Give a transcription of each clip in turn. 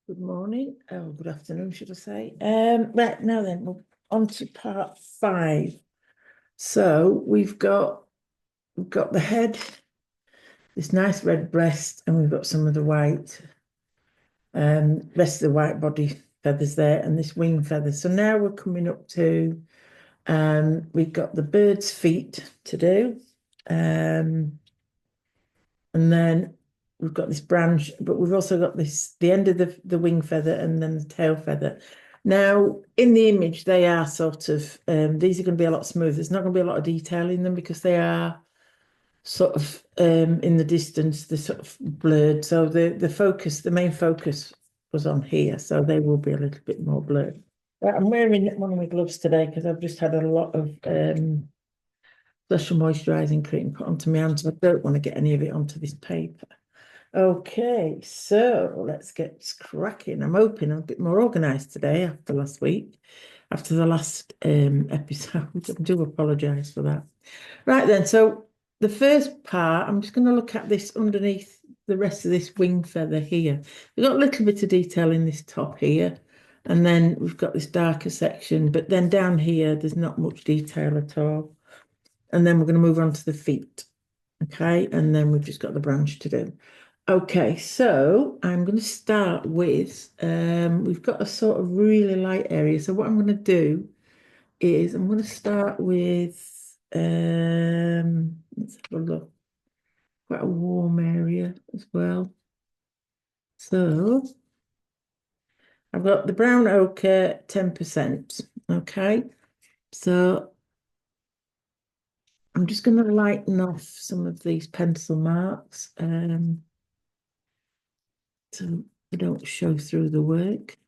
Good morning. Oh, good afternoon, should I say? Right now then, we're on to part 5. So we've got the head, this nice red breast, and we've got some of the white, rest of the white body feathers there, and this wing feather. So now we're coming up to, we've got the bird's feet to do, and then we've got this branch, but we've also got the end of the wing feather and then the tail feather. Now, in the image, they are sort of, these are going to be a lot smoother. There's not going to be a lot of detail in them because they are sort of in the distance, they're sort of blurred. So the main focus was on here. So they will be a little bit more blurred. Right, I'm wearing one of my gloves today because I've just had a lot of special moisturising cream put onto my hands. I don't want to get any of it onto this paper. Okay, so let's get cracking. I'm hoping I'm a bit more organised today after last week, after the last episode. I do apologise for that. Right then, so the first part, I'm just going to look at this underneath the rest of this wing feather here. We've got a little bit of detail in this top here, and then we've got this darker section, but then down here, there's not much detail at all. And then we're going to move on to the feet. Okay, and then we've just got the branch to do. Okay, so I'm going to start with, we've got a sort of really light area. So what I'm going to do is I'm going to start with, let's have a look, quite a warm area as well. So I've got the brown ochre 10%. Okay, so I'm just going to lighten off some of these pencil marks. So they don't show through the work.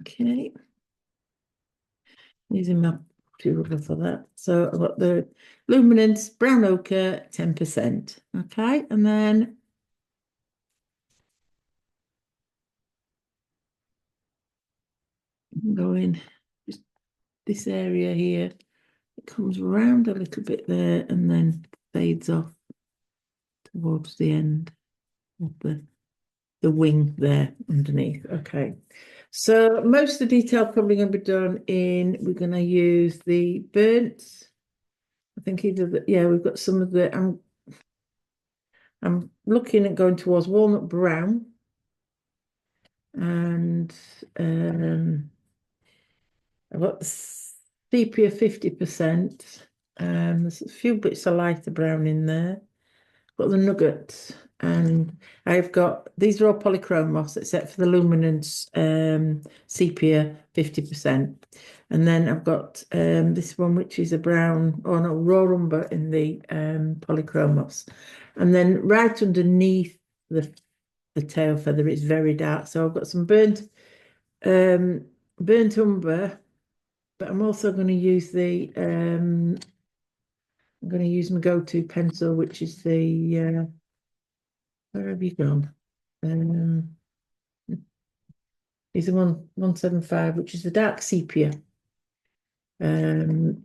Okay. Using my rubber for that. So I've got the luminance, brown ochre, 10%. Okay, and then going just this area here. It comes around a little bit there and then fades off towards the end of the wing there underneath. Okay. So most of the detail probably going to be done in, we're going to use the burnt. I think either yeah, we've got some of the, I'm looking at going towards walnut brown and I've got the sepia 50%. There's a few bits of lighter brown in there. Got the nuggets, and I've got these are all polychromos except for the luminance sepia 50%. And then I've got this one, which is a brown, oh no, raw umber in the polychromos. And then right underneath the tail feather, it's very dark. So I've got some burnt umber, but I'm also going to use the I'm going to use my go-to pencil, which is the where have you gone? Is the 175, which is the dark sepia. Whoops,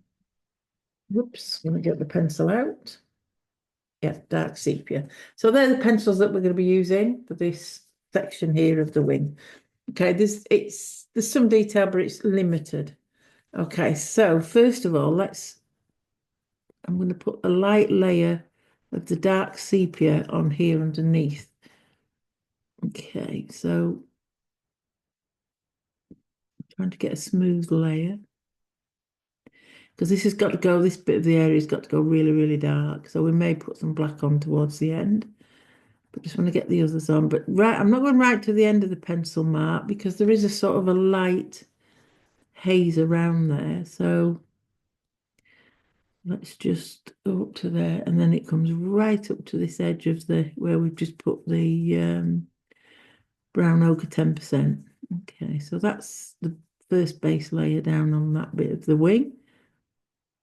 let me get the pencil out. Yeah, dark sepia. So they're the pencils that we're going to be using for this section here of the wing. Okay, there's some detail, but it's limited. Okay, so first of all, I'm going to put a light layer of the dark sepia on here underneath. Okay, so I'm trying to get a smooth layer because this has got to go, this bit of the area has got to go really, really dark. So we may put some black on towards the end, but just want to get the others on. But right, I'm not going right to the end of the pencil mark because there is a sort of a light haze around there. So let's just go up to there, and then it comes right up to this edge of the where we've just put the brown ochre 10%. Okay, so that's the first base layer down on that bit of the wing.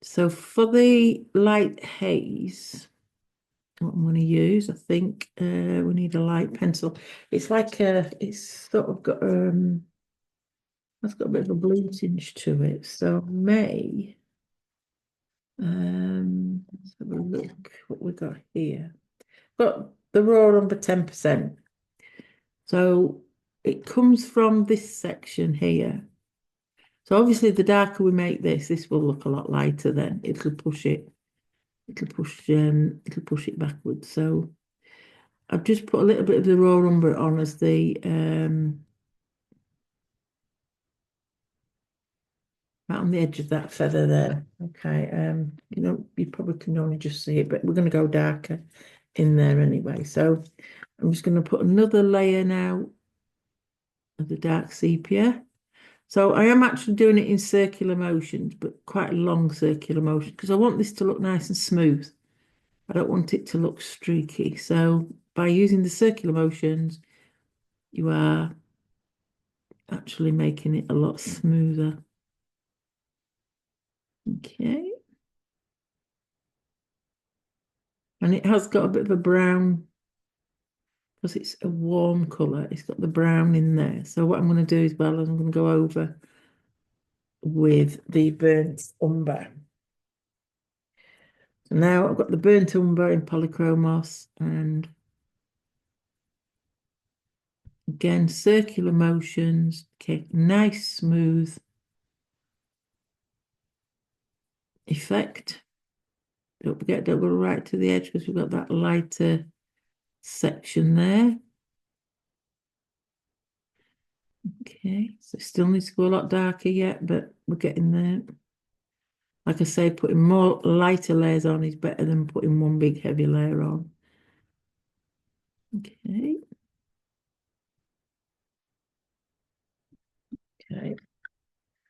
So for the light haze, what I'm going to use, I think we need a light pencil. It's like it's sort of got that's got a bit of a blue tinge to it. So may let's have a look what we got here. Got the raw umber 10%. So it comes from this section here. So obviously the darker we make this will look a lot lighter then. It'll push it backwards. So I've just put a little bit of the raw umber on as the right on the edge of that feather there. Okay, you probably can only just see it, but we're going to go darker in there anyway. So I'm just going to put another layer now of the dark sepia. So I am actually doing it in circular motions, but quite a long circular motion because I want this to look nice and smooth. I don't want it to look streaky. So by using the circular motions, you are actually making it a lot smoother. Okay. And it has got a bit of a brown, because it's a warm colour, it's got the brown in there. So what I'm going to do is, well, I'm going to go over with the burnt umber. So now I've got the burnt umber in polychromos, and again, circular motions, okay, nice smooth effect. Don't forget, don't go right to the edge because we've got that lighter section there. Okay, so it still needs to go a lot darker yet, but we're getting there. Like I say, putting more lighter layers on is better than putting one big heavy layer on. Okay. Okay.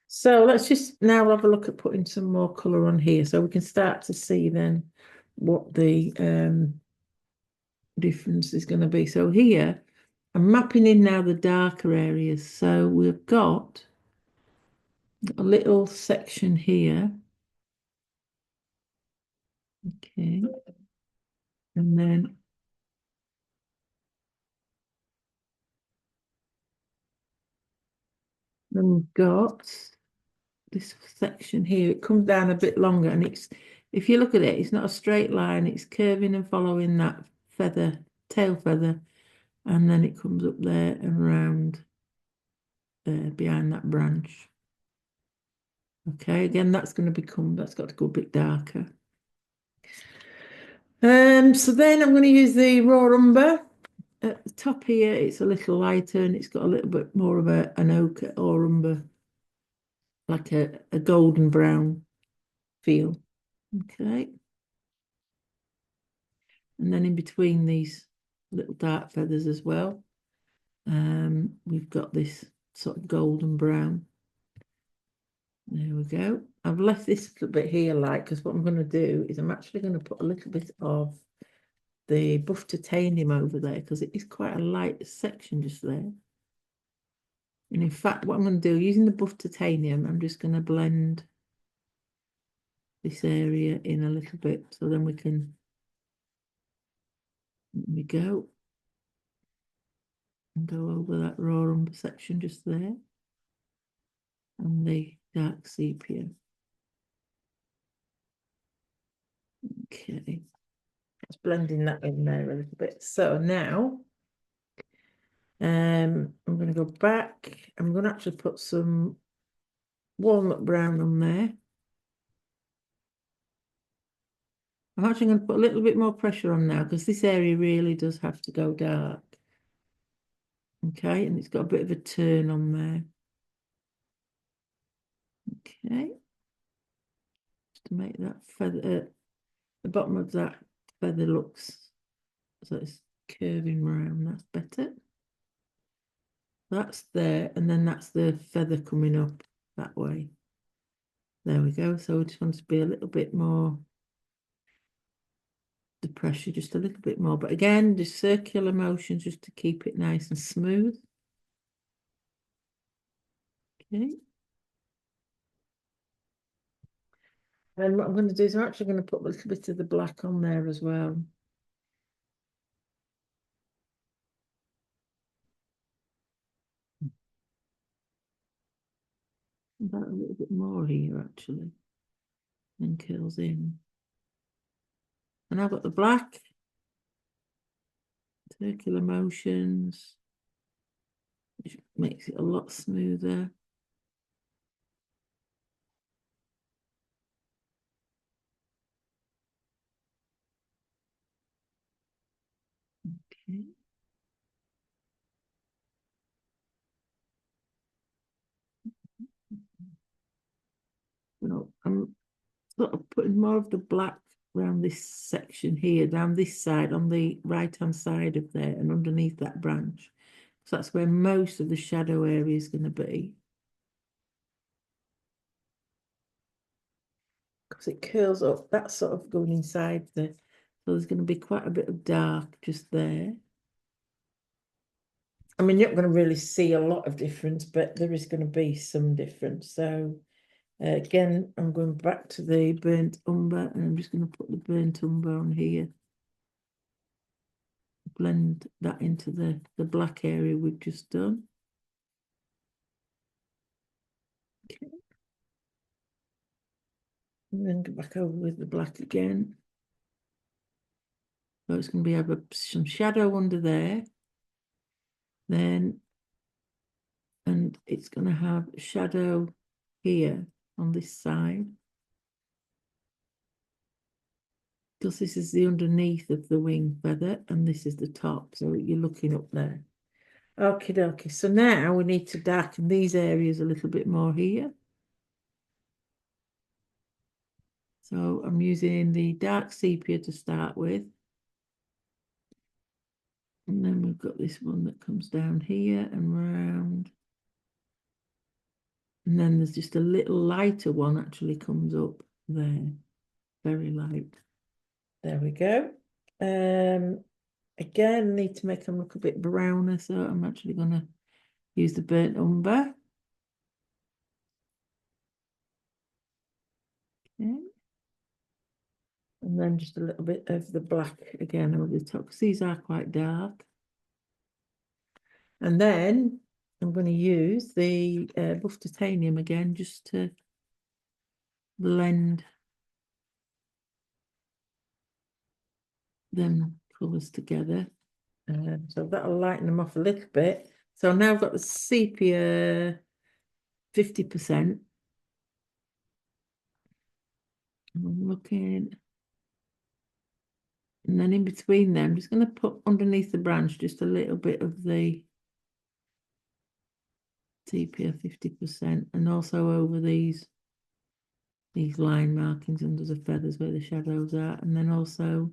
So let's just now have a look at putting some more colour on here so we can start to see then what the difference is going to be. So here, I'm mapping in now the darker areas. So we've got a little section here. Okay. And then we've got this section here. It comes down a bit longer, and it's, if you look at it, it's not a straight line, it's curving and following that feather, tail feather, and then it comes up there and round there behind that branch. Okay, again, that's got to go a bit darker. So then I'm going to use the raw umber. At the top here, it's a little lighter and it's got a little bit more of an ochre or umber, like a golden brown feel. Okay. And then in between these little dark feathers as well, we've got this sort of golden brown. There we go. I've left this little bit here like, because what I'm going to do is I'm actually going to put a little bit of the buff titanium over there because it is quite a light section just there. And in fact, what I'm going to do, using the buff titanium, I'm just going to blend this area in a little bit so then we can, let me go and go over that raw umber section just there and the dark sepia. Okay, just blending that in there a little bit. So now I'm going to go back. I'm going to actually put some walnut brown on there. I'm actually going to put a little bit more pressure on now because this area really does have to go dark. Okay, and it's got a bit of a turn on there. Okay, just to make that feather, the bottom of that feather looks so it's curving round. That's better. That's there, and then that's the feather coming up that way. There we go. So we just want to be a little bit more, the pressure just a little bit more, but again, just circular motions just to keep it nice and smooth. Okay. And what I'm going to do is I'm actually going to put a little bit of the black on there as well. About a little bit more here actually, then curls in. And I've got the black, circular motions, which makes it a lot smoother. Okay. No, I'm sort of putting more of the black around this section here, down this side, on the right-hand side of there, and underneath that branch. So that's where most of the shadow area is going to be. Because it curls up, that's sort of going inside there. So there's going to be quite a bit of dark just there. I mean, you're not going to really see a lot of difference, but there is going to be some difference. So again, I'm going back to the burnt umber, and I'm just going to put the burnt umber on here. Blend that into the black area we've just done. Okay. And then go back over with the black again. So it's going to be have some shadow under there. Then, and it's going to have shadow here on this side. Because this is the underneath of the wing feather, and this is the top. So you're looking up there. Okay, dokie. So now we need to darken these areas a little bit more here. So I'm using the dark sepia to start with. And then we've got this one that comes down here and round. And then there's just a little lighter one actually comes up there. Very light. There we go. Again, need to make them look a bit browner, so I'm actually going to use the burnt umber. Okay. And then just a little bit of the black again over the top, because these are quite dark. And then I'm going to use the buff titanium again, just to blend them colours together. So that'll lighten them off a little bit. So now I've got the sepia 50%. I'm looking. And then in between them, I'm just going to put underneath the branch just a little bit of the sepia 50%, and also over these line markings under the feathers where the shadows are, and then also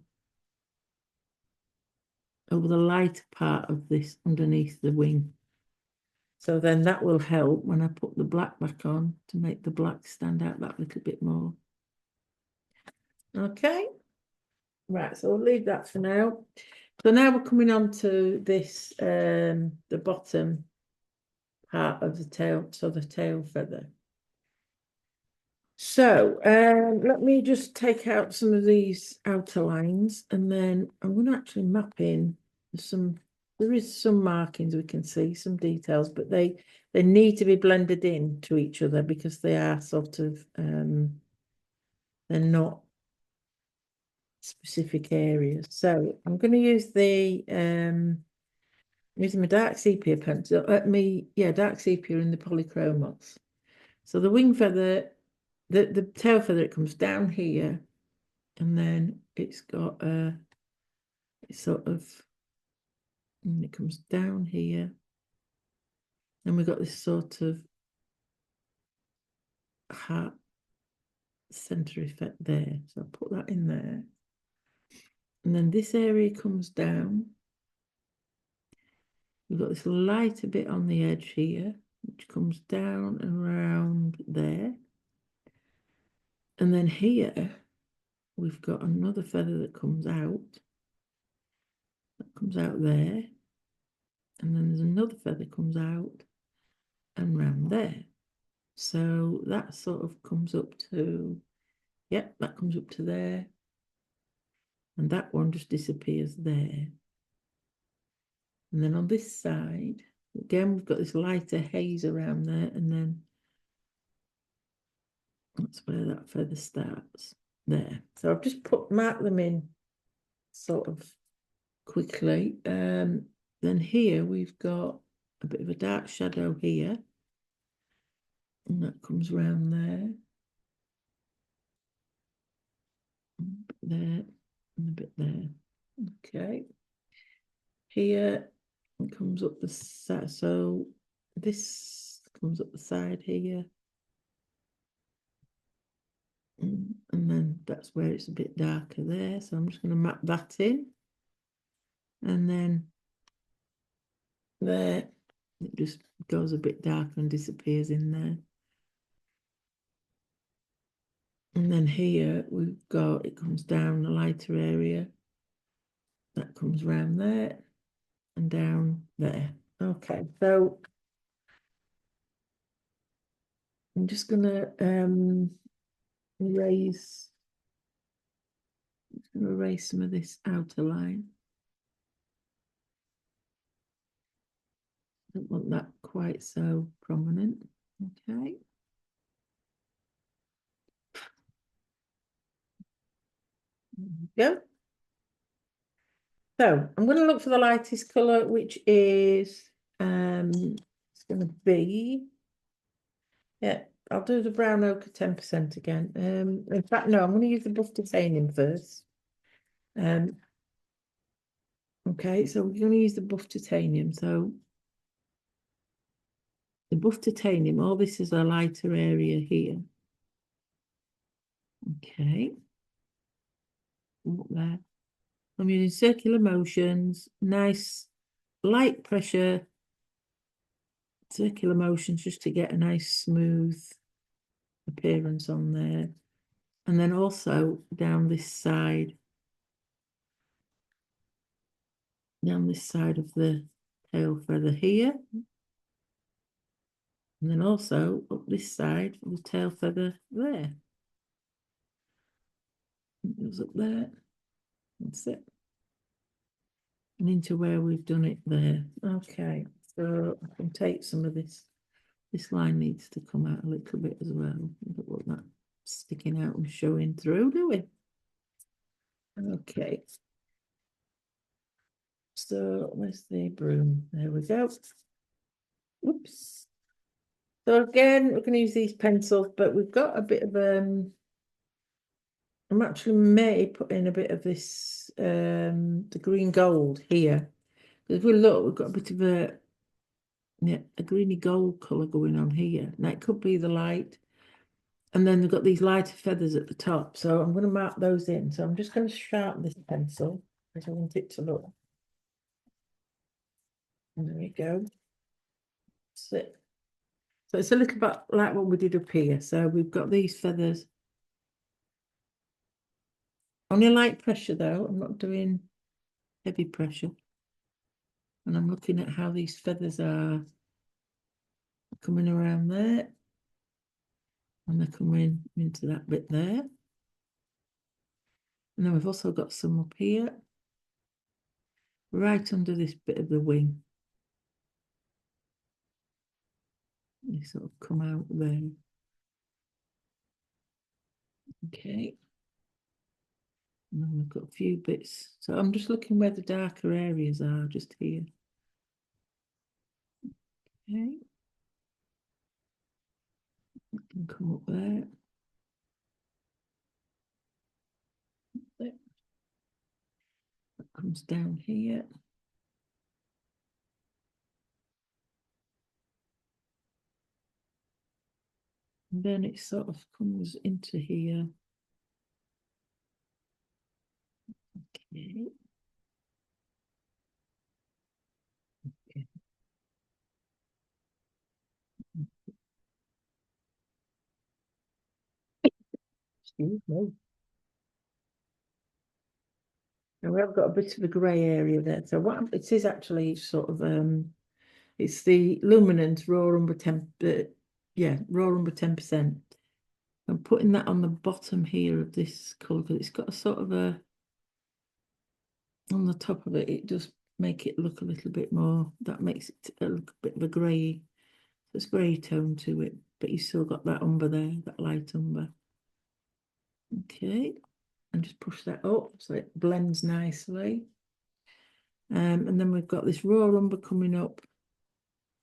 over the lighter part of this underneath the wing. So then that will help when I put the black back on to make the black stand out that little bit more. Okay. Right, so we'll leave that for now. So now we're coming on to this, the bottom part of the tail, so the tail feather. So let me just take out some of these outer lines, and then I'm going to actually map in some. There is some markings we can see, some details, but they need to be blended in to each other because they are sort of they're not specific areas. So I'm going to use the using my dark sepia pencil. Dark sepia in the polychromos. So the wing feather, the tail feather, it comes down here, and then it's got a sort of, and it comes down here, and we've got this sort of heart center effect there. So I'll put that in there, and then this area comes down. We've got this lighter bit on the edge here, which comes down and around there. And then here, we've got another feather that comes out. That comes out there. And then there's another feather comes out and round there. So that sort of comes up to, that comes up to there. And that one just disappears there. And then on this side, again, we've got this lighter haze around there, and then that's where that feather starts there. So I've just mark them in sort of quickly. Then here we've got a bit of a dark shadow here. And that comes round there. A bit there and a bit there. Okay. Here it comes up the side. So this comes up the side here. And then that's where it's a bit darker there. So I'm just going to map that in. And then there, it just goes a bit darker and disappears in there. And then here we've got, it comes down the lighter area. That comes round there and down there. Okay, so I'm just gonna erase some of this outer line. Don't want that quite so prominent. Okay. There we go. So I'm going to look for the lightest colour, which is it's going to be, yeah, I'll do the brown ochre 10% again. In fact, no, I'm going to use the buff titanium first. Okay, so we're going to use the buff titanium. So the buff titanium, all this is a lighter area here. Okay. Up there. I'm using circular motions, nice light pressure, circular motions just to get a nice smooth appearance on there. And then also down this side of the tail feather here. And then also up this side of the tail feather there. It goes up there. That's it. And into where we've done it there. Okay, so I can take some of this. This line needs to come out a little bit as well. We don't want that sticking out and showing through, do we? Okay. So where's the broom? There we go. Oops. So again, we're going to use these pencils, but we've got a bit of I'm actually may put in a bit of this the green gold here. If we look, we've got a bit of a greeny gold colour going on here. Now it could be the light. And then they've got these lighter feathers at the top. So I'm going to mark those in. So I'm just going to sharpen this pencil because I want it to look. And there we go. That's it. So it's a little bit like what we did up here. So we've got these feathers. Only light pressure though. I'm not doing heavy pressure. And I'm looking at how these feathers are coming around there. And they're coming into that bit there. And then we've also got some up here. Right under this bit of the wing. They sort of come out there. Okay. And then we've got a few bits. So I'm just looking where the darker areas are, just here. Okay. And come up there. That comes down here. And then it sort of comes into here. Okay. Okay. Excuse me. And we've got a bit of a grey area there. So what it is actually sort of it's the luminance raw umber raw umber 10%. I'm putting that on the bottom here of this colour because it's got a sort of a on the top of it, it does make it look a little bit more, that makes it look a bit of a grey, there's grey tone to it, but you still got that umber there, that light umber. Okay, and just push that up so it blends nicely. And then we've got this raw umber coming up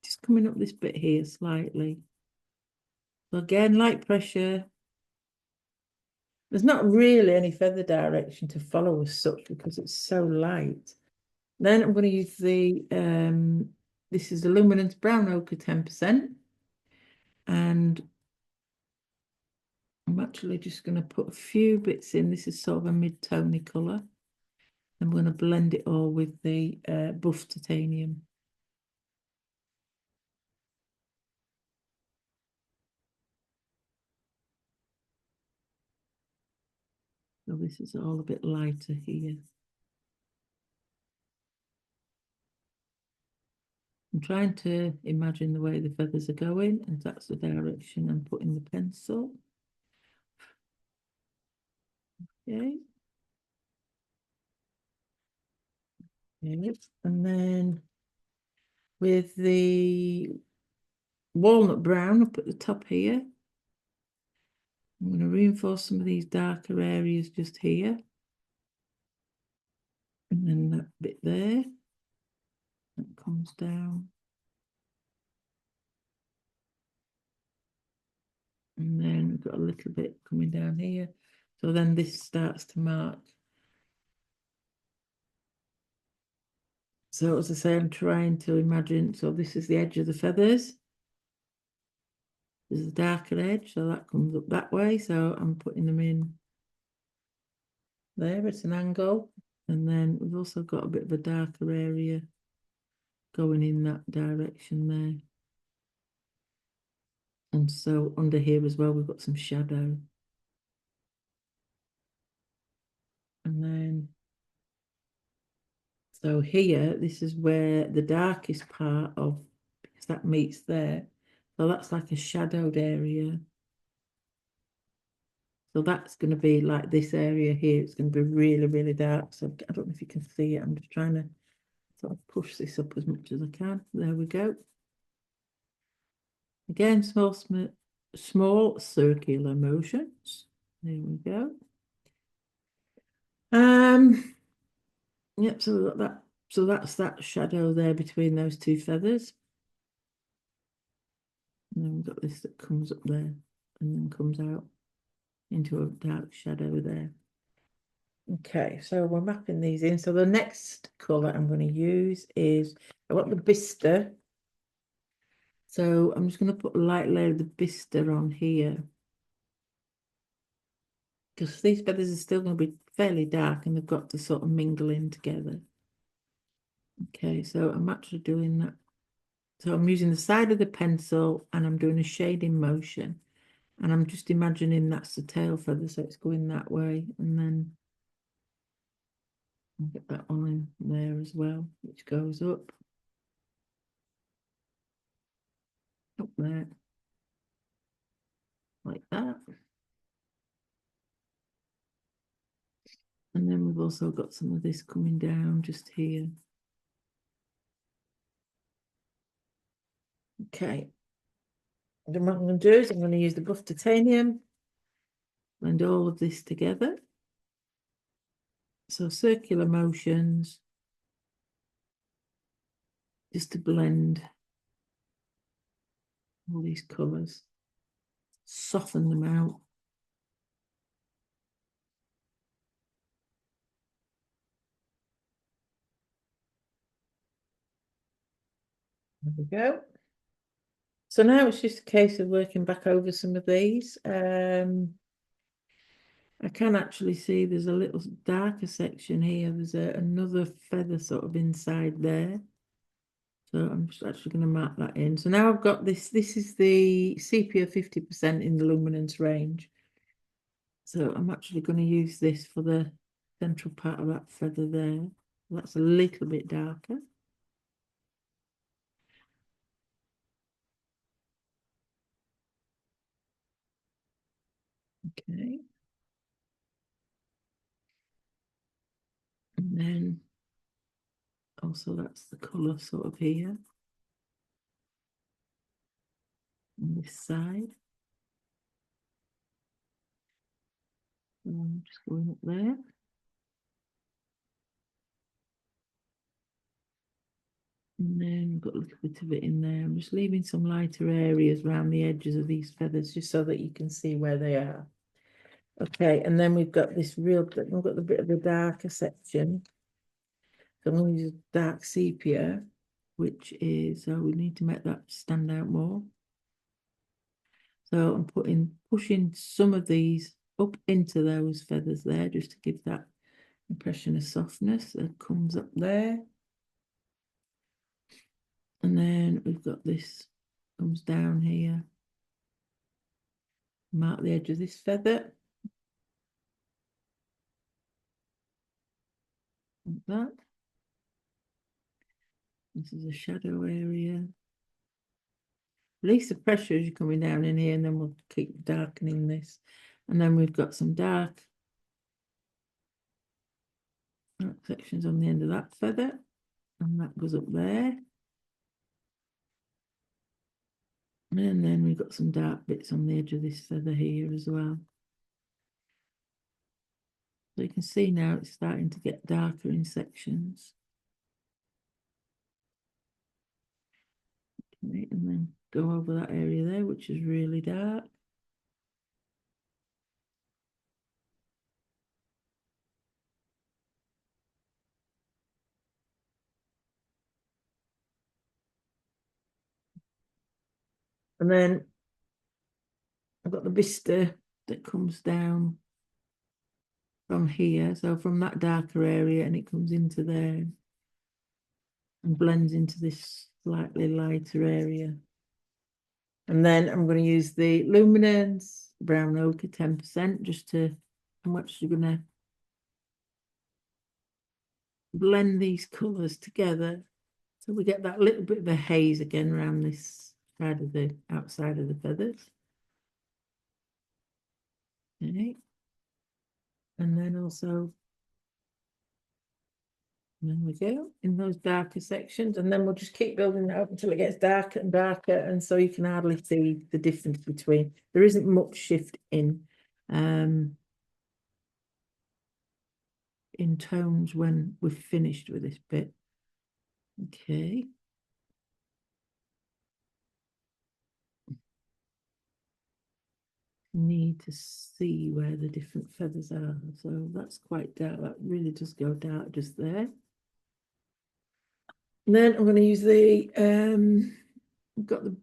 Just coming up this bit here slightly. So again, light pressure. There's not really any feather direction to follow as such because it's so light. Then I'm going to use the, this is the Luminance Brown Ochre 10%. And I'm actually just going to put a few bits in. This is sort of a mid-tony colour. I'm going to blend it all with the buff titanium. So this is all a bit lighter here. I'm trying to imagine the way the feathers are going, and that's the direction I'm putting the pencil. Okay. Yes. And then with the walnut brown up at the top here, I'm going to reinforce some of these darker areas just here. And then that bit there, that comes down. And then we've got a little bit coming down here. So then this starts to mark. So as I say, I'm trying to imagine, so this is the edge of the feathers. There's a darker edge, so that comes up that way. So I'm putting them in there at an angle. And then we've also got a bit of a darker area going in that direction there. And so under here as well, we've got some shadow. And then, so here, this is where the darkest part of, because that meets there. So that's like a shadowed area. So that's going to be like this area here. It's going to be really, really dark. So I don't know if you can see it. I'm just trying to sort of push this up as much as I can. There we go. Again, small circular motions. There we go. Yep, so we've got that. So that's that shadow there between those two feathers. And then we've got this that comes up there and then comes out into a dark shadow there. Okay, so we're mapping these in. So the next colour I'm going to use is, I want the Bister. So I'm just going to put a light layer of the Bister on here. Because these feathers are still going to be fairly dark and they've got to sort of mingle in together. Okay, so I'm actually doing that. So I'm using the side of the pencil and I'm doing a shading motion. And I'm just imagining that's the tail feather, so it's going that way. And then I'll get that one in there as well, which goes up there, like that. And then we've also got some of this coming down just here. Okay. Then what I'm going to do is I'm going to use the buff titanium, blend all of this together. So circular motions, just to blend all these colours, soften them out. There we go. So now it's just a case of working back over some of these. I can actually see there's a little darker section here. There's another feather sort of inside there. So I'm just actually going to mark that in. So now I've got this. This is the sepia 50% in the luminance range. So I'm actually going to use this for the central part of that feather there. That's a little bit darker. Okay. And then also that's the colour sort of here on this side. So I'm just going up there. And then we've got a little bit of it in there. I'm just leaving some lighter areas around the edges of these feathers just so that you can see where they are. Okay, and then we've got this we've got the bit of the darker section. So I'm going to use dark sepia, which is, we need to make that stand out more. So I'm pushing some of these up into those feathers there, just to give that impression of softness that comes up there. And then we've got this comes down here. Mark the edge of this feather. Like that. This is a shadow area. Release the pressure as you're coming down in here, and then we'll keep darkening this. And then we've got some dark sections on the end of that feather, and that goes up there. And then we've got some dark bits on the edge of this feather here as well. So you can see now it's starting to get darker in sections. Okay, and then go over that area there, which is really dark. And then I've got the vista that comes down from here. So from that darker area, and it comes into there and blends into this slightly lighter area. And then I'm going to use the luminance brown ochre 10% just to how much you're going to blend these colours together. So we get that little bit of a haze again around this side of the outside of the feathers. Okay. And then also, there we go, in those darker sections. And then we'll just keep building that up until it gets darker and darker. And so you can hardly see the difference between, there isn't much shift in tones when we've finished with this bit. Okay. Need to see where the different feathers are. So that's quite dark. That really does go dark just there. And then I'm going to use the, I've got the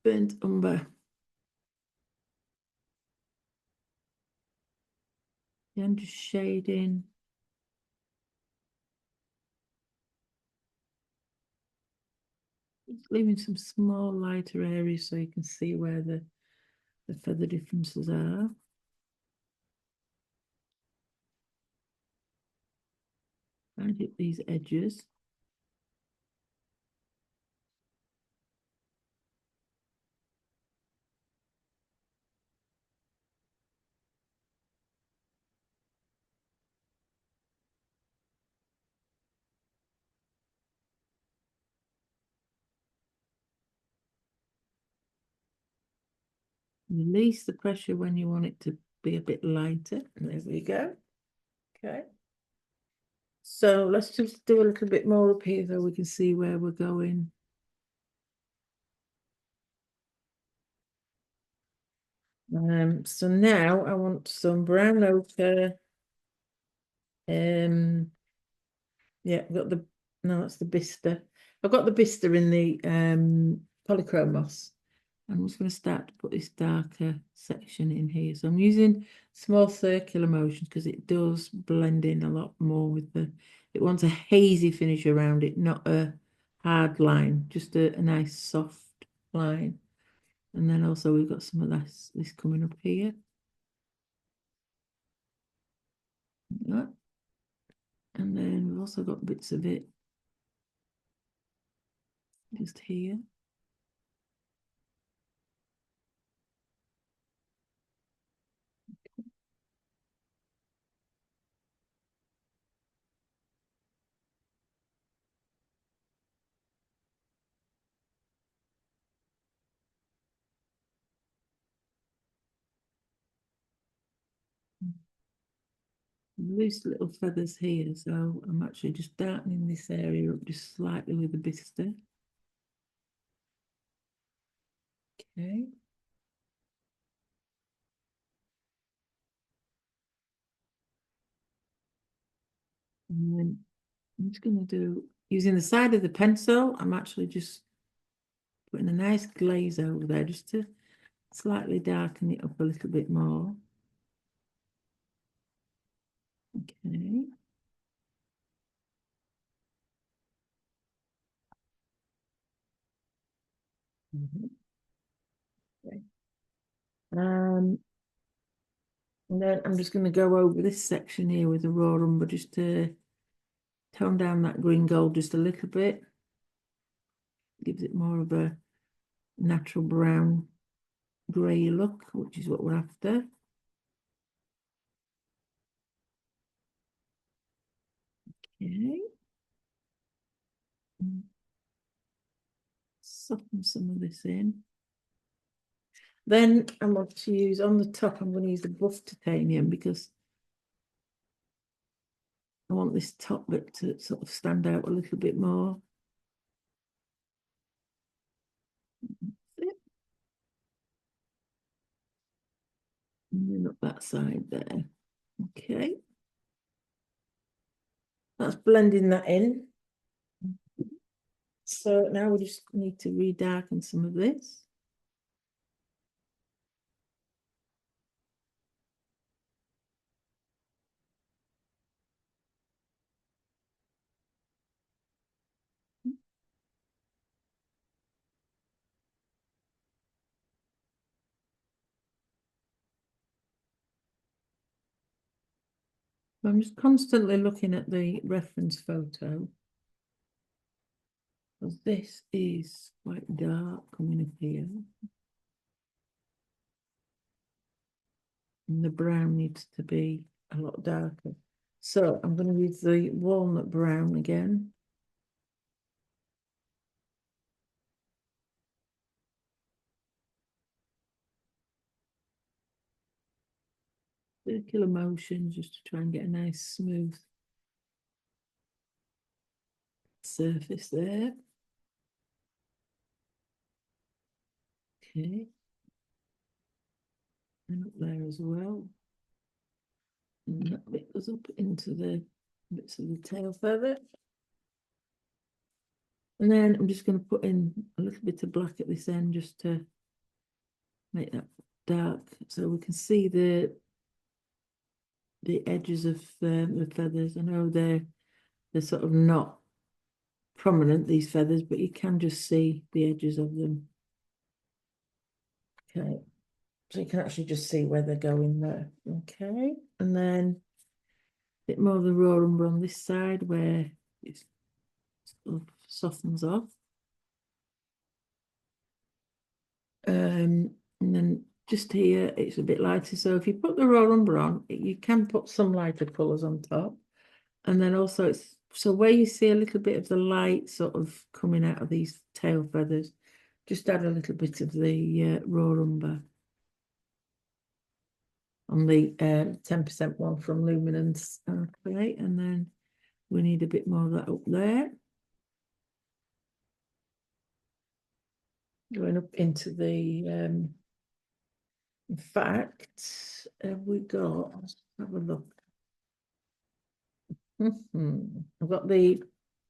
burnt umber. Yeah, I'm just shading. Just leaving some small lighter areas so you can see where the feather differences are. And hit these edges. Release the pressure when you want it to be a bit lighter. There we go. Okay. So let's just do a little bit more up here so we can see where we're going. So now I want some brown ochre. Yeah, I've got the, no, that's the Bista. I've got the Bista in the polychrome moss. I'm just going to start to put this darker section in here. So I'm using small circular motions because it does blend in a lot more with the, it wants a hazy finish around it, not a hard line, just a nice soft line. And then also we've got some of this coming up here. Like that. And then we've also got bits of it just here. loose little feathers here, so I'm actually just darkening this area up just slightly with the bistre. Okay. And then I'm just going to do, using the side of the pencil, I'm actually just putting a nice glaze over there just to slightly darken it up a little bit more. Okay. Mhm. Okay. Um, and then I'm just going to go over this section here with the raw umber just to tone down that green gold just a little bit. Gives it more of a natural brown grey look, which is what we're after. Okay. Soften some of this in. Then I want to use on the top, I'm going to use the buff titanium because I want this top bit to sort of stand out a little bit more. And then up that side there. Okay. That's blending that in. So now we just need to redarken some of this. I'm just constantly looking at the reference photo. Because this is quite dark coming up here. And the brown needs to be a lot darker. So I'm going to use the walnut brown again. Circular motions just to try and get a nice smooth surface there. Okay. And up there as well. And that bit goes up into the bits of the tail feather. And then I'm just going to put in a little bit of black at this end just to make that dark so we can see the edges of the feathers. I know they're sort of not prominent, these feathers, but you can just see the edges of them. Okay, so you can actually just see where they're going there. Okay, and then a bit more of the raw umber on this side where it sort of softens off. And then just here it's a bit lighter, so if you put the raw umber on, you can put some lighter colours on top. And then also it's so where you see a little bit of the light sort of coming out of these tail feathers, just add a little bit of the raw umber on the 10% one from Luminance. Okay, and then we need a bit more of that up there. Going up into the, in fact, we got, let's have a look. I've got the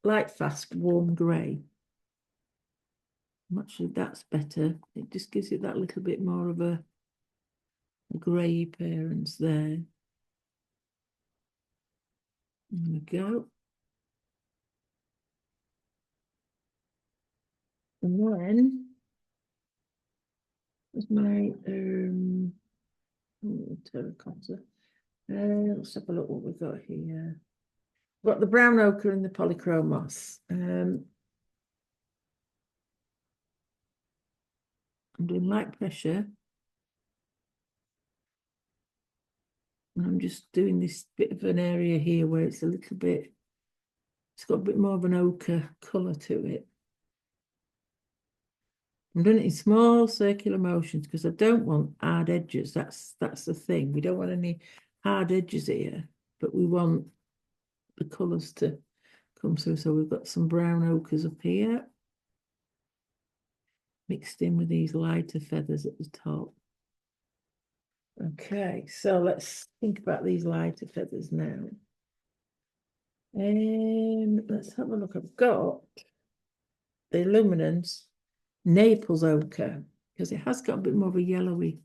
light fast warm grey. Actually, that's better. It just gives it that little bit more of a grey appearance there. There we go. And then there's my terracotta. Let's have a look what we've got here. We've got the brown ochre and the polychromos. I'm doing light pressure. And I'm just doing this bit of an area here where it's a little bit, it's got a bit more of an ochre colour to it. I'm doing it in small circular motions because I don't want hard edges. That's the thing. We don't want any hard edges here but we want the colours to come through. So we've got some brown ochres up here, mixed in with these lighter feathers at the top. Okay, so let's think about these lighter feathers now. Let's have a look. I've got the Luminance Naples ochre because it has got a bit more of a yellowy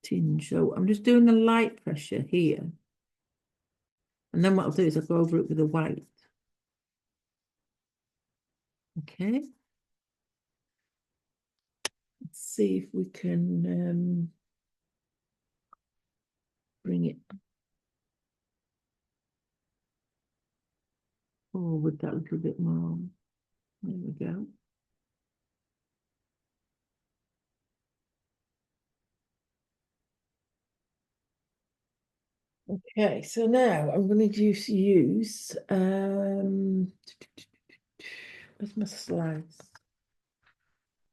tinge. So I'm just doing the light pressure here. And then what I'll do is I'll go over it with a white. Okay. Let's see if we can bring it forward that little bit more. There we go. Okay, so now I'm going to use where's my slides?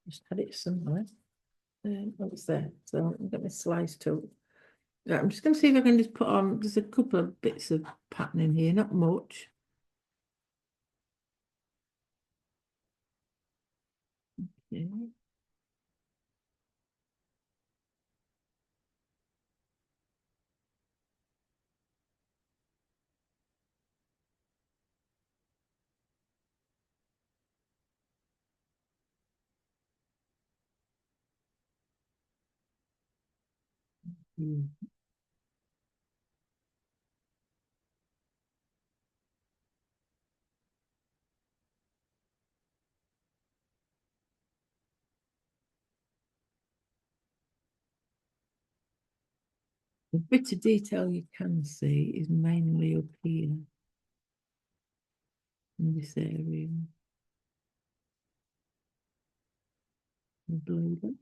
Just had it somewhere. Oh, it's there. So I've got my slice tool. Right, I'm just going to see if I can just put on. There's a couple of bits of pattern in here, not much. Okay. Mm. The bit of detail you can see is mainly up here in this area. The blue.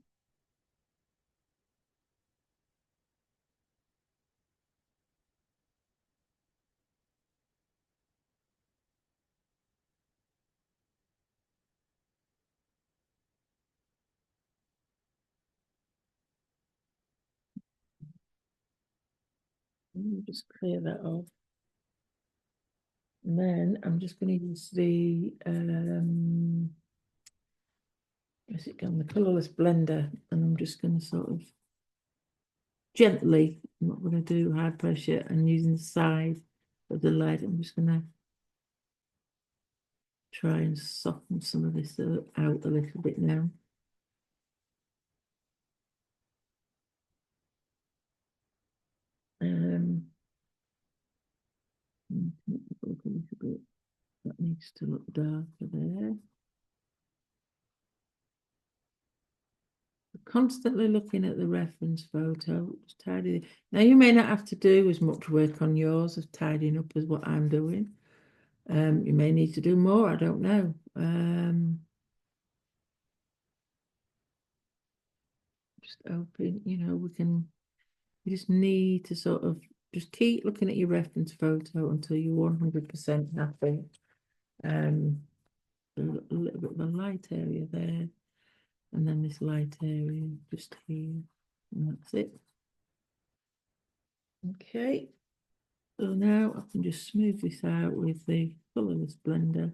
Let me just clear that off. And then I'm just going to use the where's it gone? The colourless blender, and I'm just going to sort of gently, I'm not going to do high pressure, and using the side of the lead, I'm just going to try and soften some of this out a little bit now. Look a little bit. That needs to look darker there. Constantly looking at the reference photo. Just tidy. Now you may not have to do as much work on yours of tidying up as what I'm doing. You may need to do more. I don't know. Just open. You know, we can. You just need to sort of just keep looking at your reference photo until you're 100% happy. A little bit of a light area there, and then this light area just here, and that's it. Okay, so now I can just smooth this out with the colourless blender.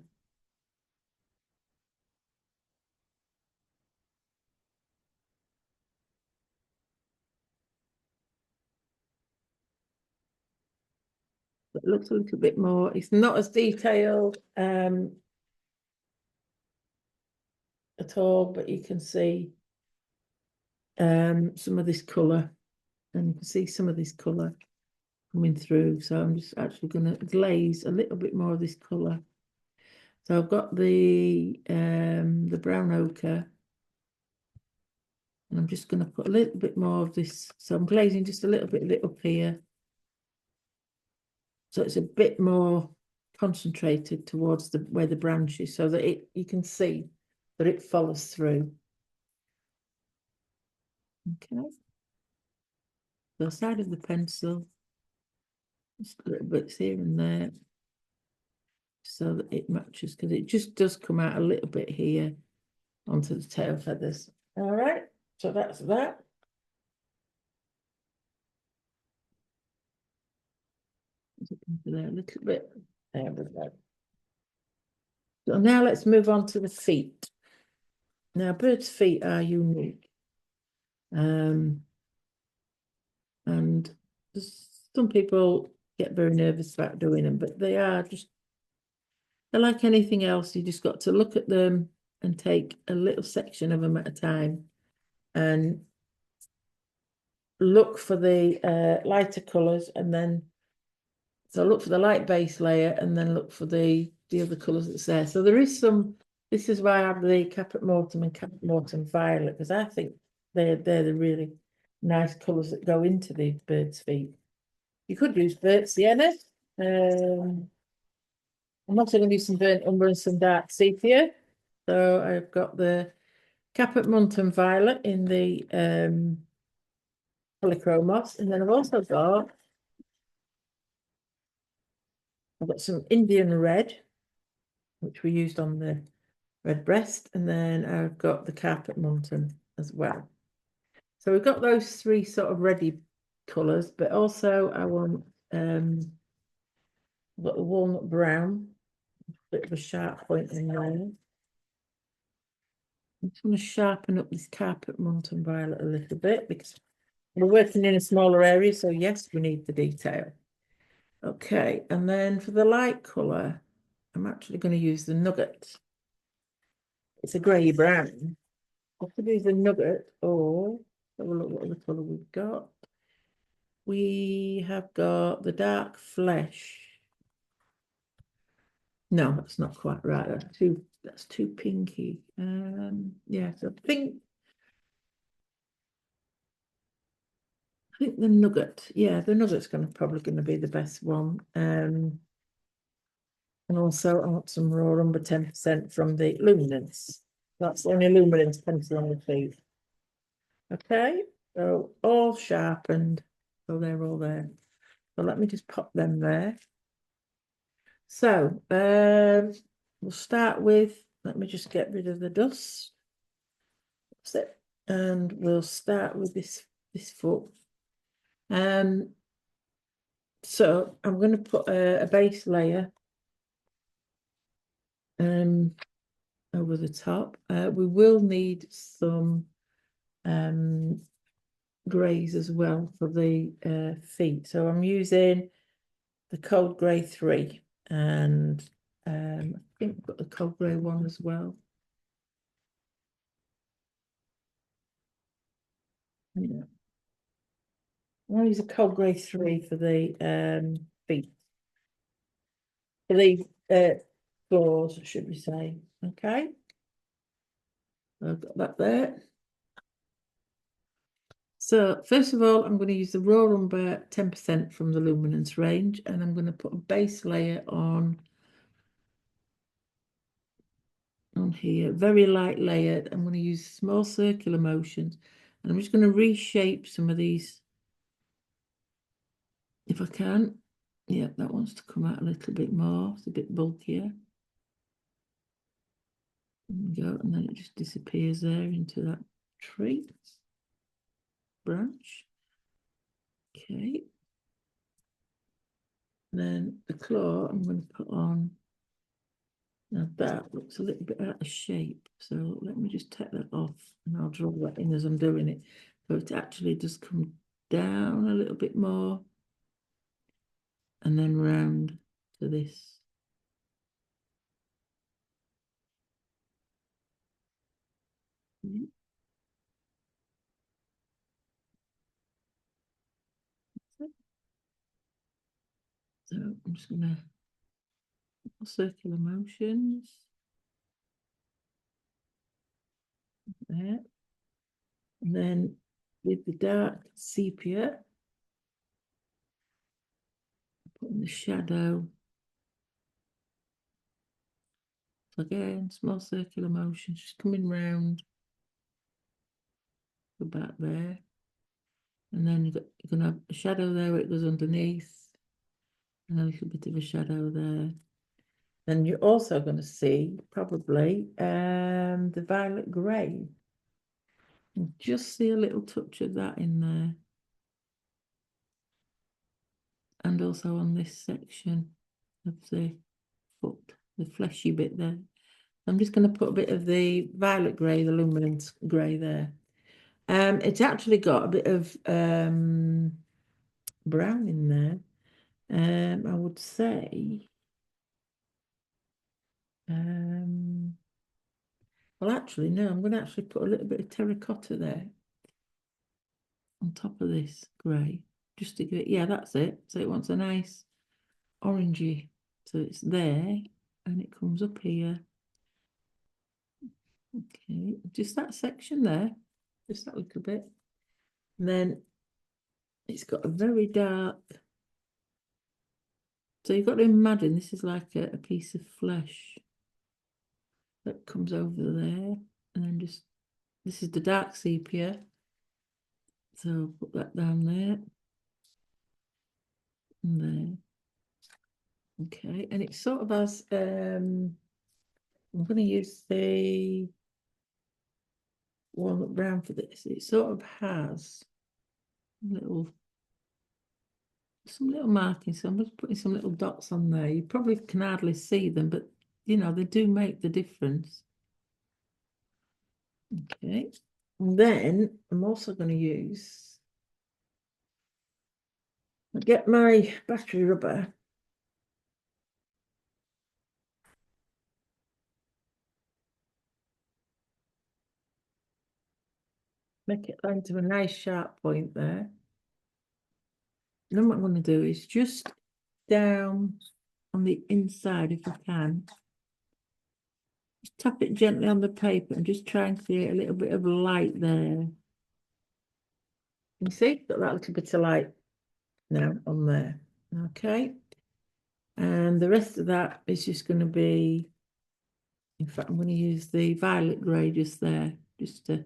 It looks a little bit more, it's not as detailed at all, but you can see some of this colour, and you can see some of this colour coming through. So I'm just actually going to glaze a little bit more of this colour. So I've got the brown ochre, and I'm just going to put a little bit more of this. So I'm glazing just a little bit of it up here. So it's a bit more concentrated towards the where the branch is, so that you can see that it follows through. Okay. The side of the pencil, just a little bits here and there, so that it matches, because it just does come out a little bit here onto the tail feathers. All right, so that's that. There a little bit. There we go. So now let's move on to the feet. Now, birds' feet are unique. And some people get very nervous about doing them, but they're like anything else. You just got to look at them and take a little section of them at a time and look for the lighter colours, and then so look for the light base layer and then look for the other colours that's there. So there is some, this is why I have the Caput Mortuum and Caput Mortuum Violet, because I think they're the really nice colours that go into the bird's feet. You could use burnt sienna. I'm also going to use some burnt umber and some dark sepia. So I've got the Caput Mortuum Violet in the polychromos, and then I've also got some Indian red, which we used on the Redbreast, and then I've got the Caput Mortuum as well. So we've got those three sort of ready colours, but also I want I've got the walnut brown, bit of a sharp point in there. I just want to sharpen up this Caput Mortuum Violet a little bit because we're working in a smaller area, so yes, we need the detail. Okay, and then for the light colour, I'm actually going to use the Nugget. It's a grey brown. I could use the Nugget, or have a look what other colour we've got. We have got the dark flesh. No, that's not quite right. That's too pinky. Yeah, so I think the Nugget. Yeah, the Nugget's probably gonna be the best one. And also I want some raw umber 10% from the luminance. That's the only luminance pencil on the feet. Okay, so all sharpened. So they're all there. So let me just pop them there. So we'll start with, let me just get rid of the dust. That's it. And we'll start with this foot. So I'm going to put a base layer over the top. We will need some greys as well for the feet. So I'm using the cold grey 3, and I think I've got the cold grey 1 as well. Yeah. I'll use a cold grey 3 for the feet. For the floors, should we say. Okay. I've got that there. So first of all, I'm going to use the raw umber 10% from the luminance range, and I'm going to put a base layer on here, very light layer. I'm going to use small circular motions, and I'm just going to reshape some of these if I can. Yeah, that wants to come out a little bit more. It's a bit bulkier. There we go, and then it just disappears there into that tree branch. Okay. Then the claw I'm going to put on. Now that looks a little bit out of shape, so let me just take that off and I'll draw that in as I'm doing it. So it actually does come down a little bit more and then round to this. So I'm just going to circular motions there. And then with the dark sepia, putting the shadow. So again, small circular motions, just coming round about there. And then you're going to have a shadow there where it goes underneath, and a little bit of a shadow there. Then you're also going to see probably the violet grey. And just see a little touch of that in there. and also on this section of the foot, the fleshy bit there. I'm just going to put a bit of the violet grey, the luminance grey there. It's actually got a bit of brown in there. I would say, well, actually, no, I'm going to actually put a little bit of terracotta there on top of this grey, just to give it, yeah, that's it. So it wants a nice orangey. So it's there, and it comes up here. Okay, just that section there, just that little bit. And then it's got a very dark, so you've got to imagine this is like a piece of flesh that comes over there, and then just, this is the dark sepia. So put that down there, and there. Okay, and it sort of has, I'm going to use the walnut brown for this. It sort of has some little markings. So I'm just putting some little dots on there. You probably can hardly see them, but you know, they do make the difference. Okay, and then I'm also going to get my battery rubber. Make it down to a nice sharp point there. And then what I'm going to do is just down on the inside, if I can. Just tap it gently on the paper and just try and create a little bit of light there. You see, got that little bit of light now on there. Okay. And the rest of that is just going to be, in fact, I'm going to use the violet grey just there, just to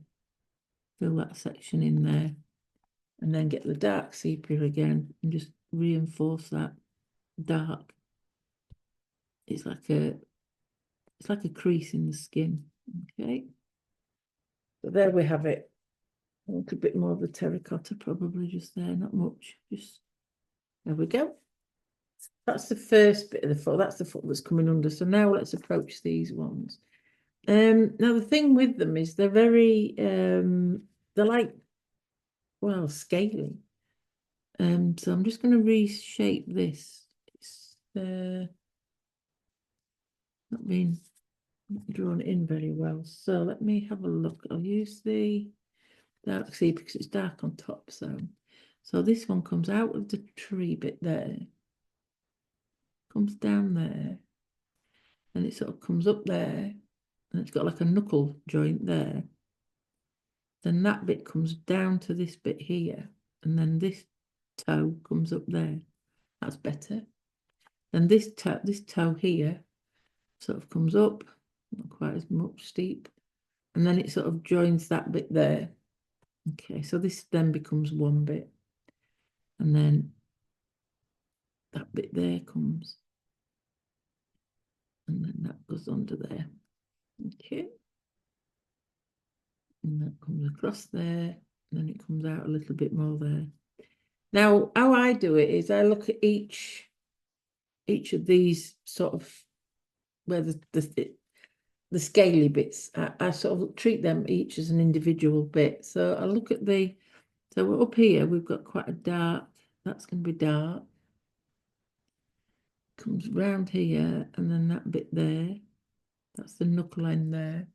fill that section in there. And then get the dark sepia again and just reinforce that dark. It's like a crease in the skin. Okay. So there we have it. A little bit more of the terracotta probably just there, not much. Just there we go. That's the first bit of the foot. That's the foot that's coming under. So now let's approach these ones. Now the thing with them is they're very they're like, well, scaly. So I'm just going to reshape this. It's not been drawn in very well. So let me have a look. I'll use the dark sea because it's dark on top. So this one comes out of the tree bit there, comes down there, and it sort of comes up there, and it's got like a knuckle joint there. Then that bit comes down to this bit here, and then this toe comes up there. That's better. Then this toe here sort of comes up, not quite as much steep, and then it sort of joins that bit there. Okay, so this then becomes one bit, and then that bit there comes, and then that goes under there. Okay, and that comes across there, and then it comes out a little bit more there. Now, how I do it is I look at each of these sort of where the scaly bits. I sort of treat them each as an individual bit. So I look at so up here we've got quite a dark. That's going to be dark. Comes round here, and then that bit there. That's the knuckle end there.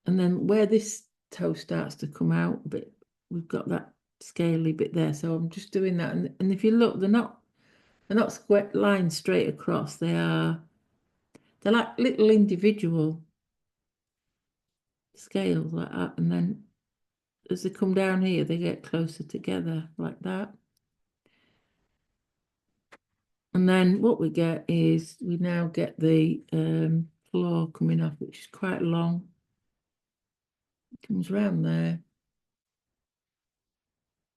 And then where this toe starts to come out a bit, we've got that scaly bit there. So I'm just doing that. And if you look, they're not square lines straight across. They're like little individual scales like that. And then as they come down here, they get closer together like that. And then what we get is we now get the claw coming off, which is quite long. It comes round there,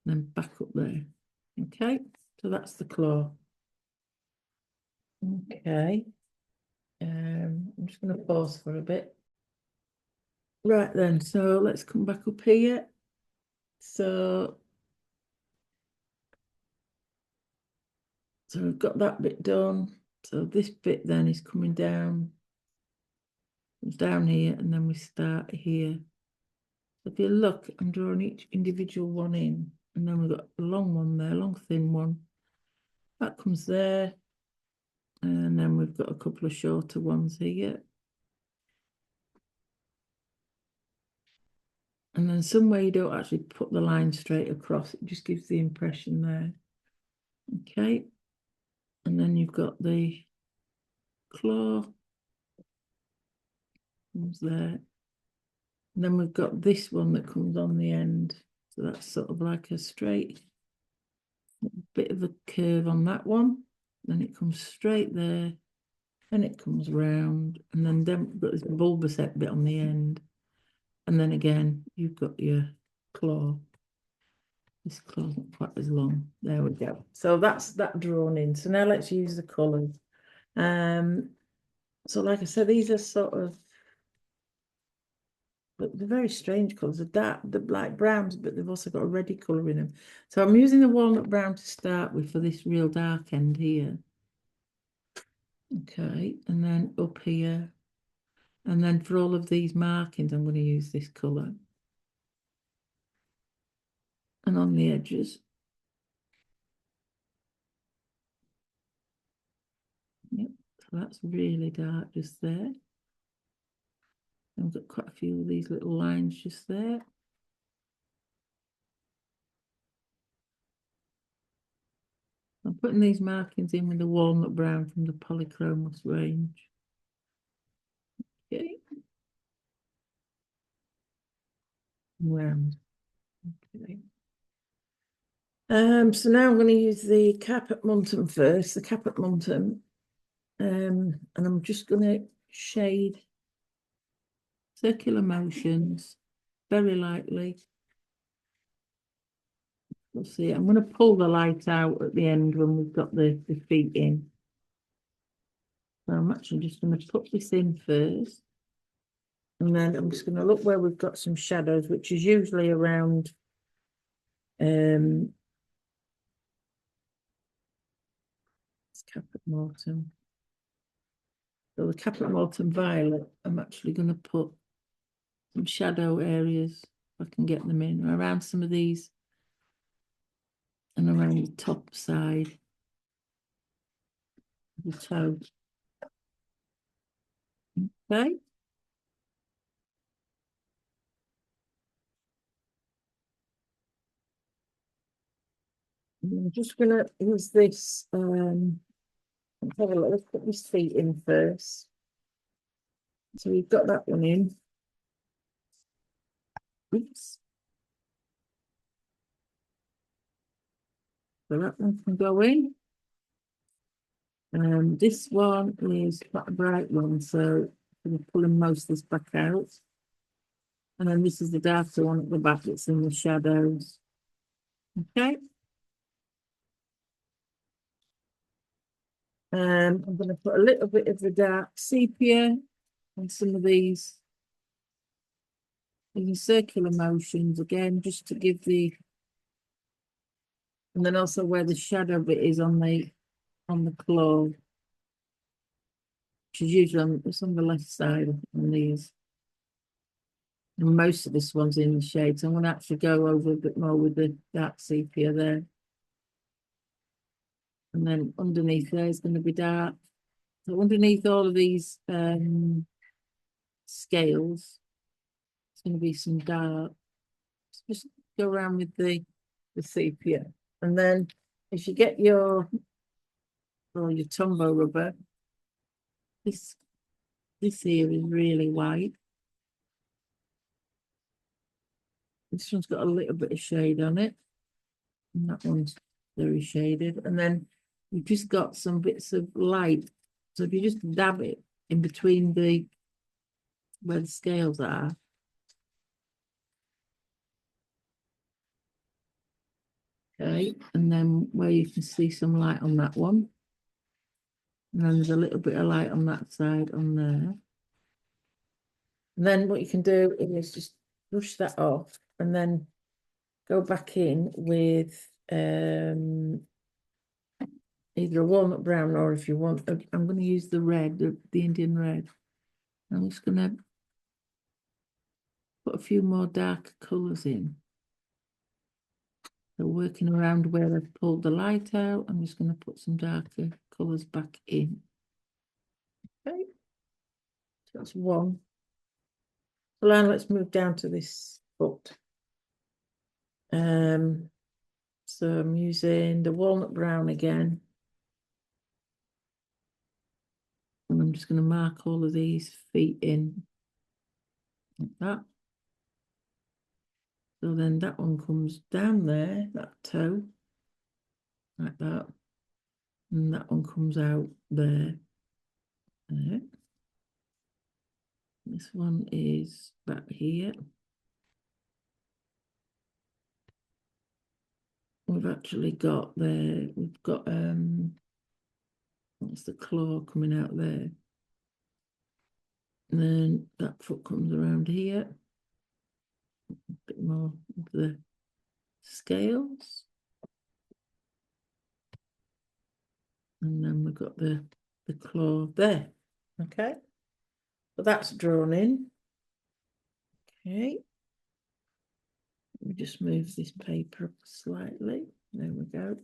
and then back up there. Okay, so that's the claw. Okay, I'm just going to pause for a bit. Right then, so let's come back up here. So So we've got that bit done. So this bit then is coming down, comes down here, and then we start here. If you look, I'm drawing each individual one in, and then we've got a long one there, long thin one. That comes there, and then we've got a couple of shorter ones here. And then somewhere you don't actually put the line straight across, it just gives the impression there. Okay, and then you've got the claw, comes there. And then we've got this one that comes on the end. So that's sort of like a straight, bit of a curve on that one. Then it comes straight there. Then it comes round. And then we've got this bulbous bit on the end. And then again, you've got your claw. This claw's not quite as long. There we go. So that's that drawn in. So now let's use the colours. So like I said, these are sort of, but they're very strange colours. They're light browns, but they've also got a reddy colour in them. So I'm using the walnut brown to start with for this real dark end here. Okay, and then up here. And then for all of these markings, I'm going to use this colour. And on the edges. Yep, so that's really dark just there. I've got quite a few of these little lines just there. I'm putting these markings in with the walnut brown from the Polychromos range. Okay. Round. Okay. So now I'm going to use the Caput Montum first, the Caput Montum. And I'm just going to shade circular motions very lightly. We'll see. I'm going to pull the light out at the end when we've got the feet in. So I'm actually just going to put this in first. And then I'm just going to look where we've got some shadows, which is usually around it's Caput Mortem. So the Caput Mortem Violet, I'm actually going to put some shadow areas, if I can get them in, around some of these and around the top side of the toe. Okay. I'm just going to use this. Let's have a look. Let's put these feet in first. So we've got that one in. Oops. So that one can go in. This one is quite a bright one, so I'm pulling most of this back out. And then this is the darker one at the back that's in the shadows. Okay. I'm going to put a little bit of the dark sepia on some of these circular motions again, just to give the, and then also where the shadow bit is on the claw, which is usually it's on the left side on these. And most of this one's in the shade, so I'm going to actually go over a bit more with the dark sepia there. And then underneath there is going to be dark. So underneath all of these scales, it's going to be some dark. Just go around with the sepia. And then if you get your Tombow rubber, this here is really white. This one's got a little bit of shade on it. And that one's very shaded. And then you've just got some bits of light. So if you just dab it in between where the scales are. Okay, and then where you can see some light on that one. And then there's a little bit of light on that side on there. And then what you can do is just brush that off and then go back in with either a walnut brown or if you want, I'm going to use the red, the Indian red. I'm just going to put a few more dark colours in. So working around where I've pulled the light out, I'm just going to put some darker colours back in. Okay, so that's one. So now let's move down to this foot. So I'm using the walnut brown again. And I'm just going to mark all of these feet in like that. So then that one comes down there, that toe, like that. And that one comes out there. There. This one is back here. We've actually got there, we've got what's the claw coming out there? And then that foot comes around here. A bit more of the scales. And then we've got the claw there. Okay. So that's drawn in. Okay. Let me just move this paper up slightly. There we go.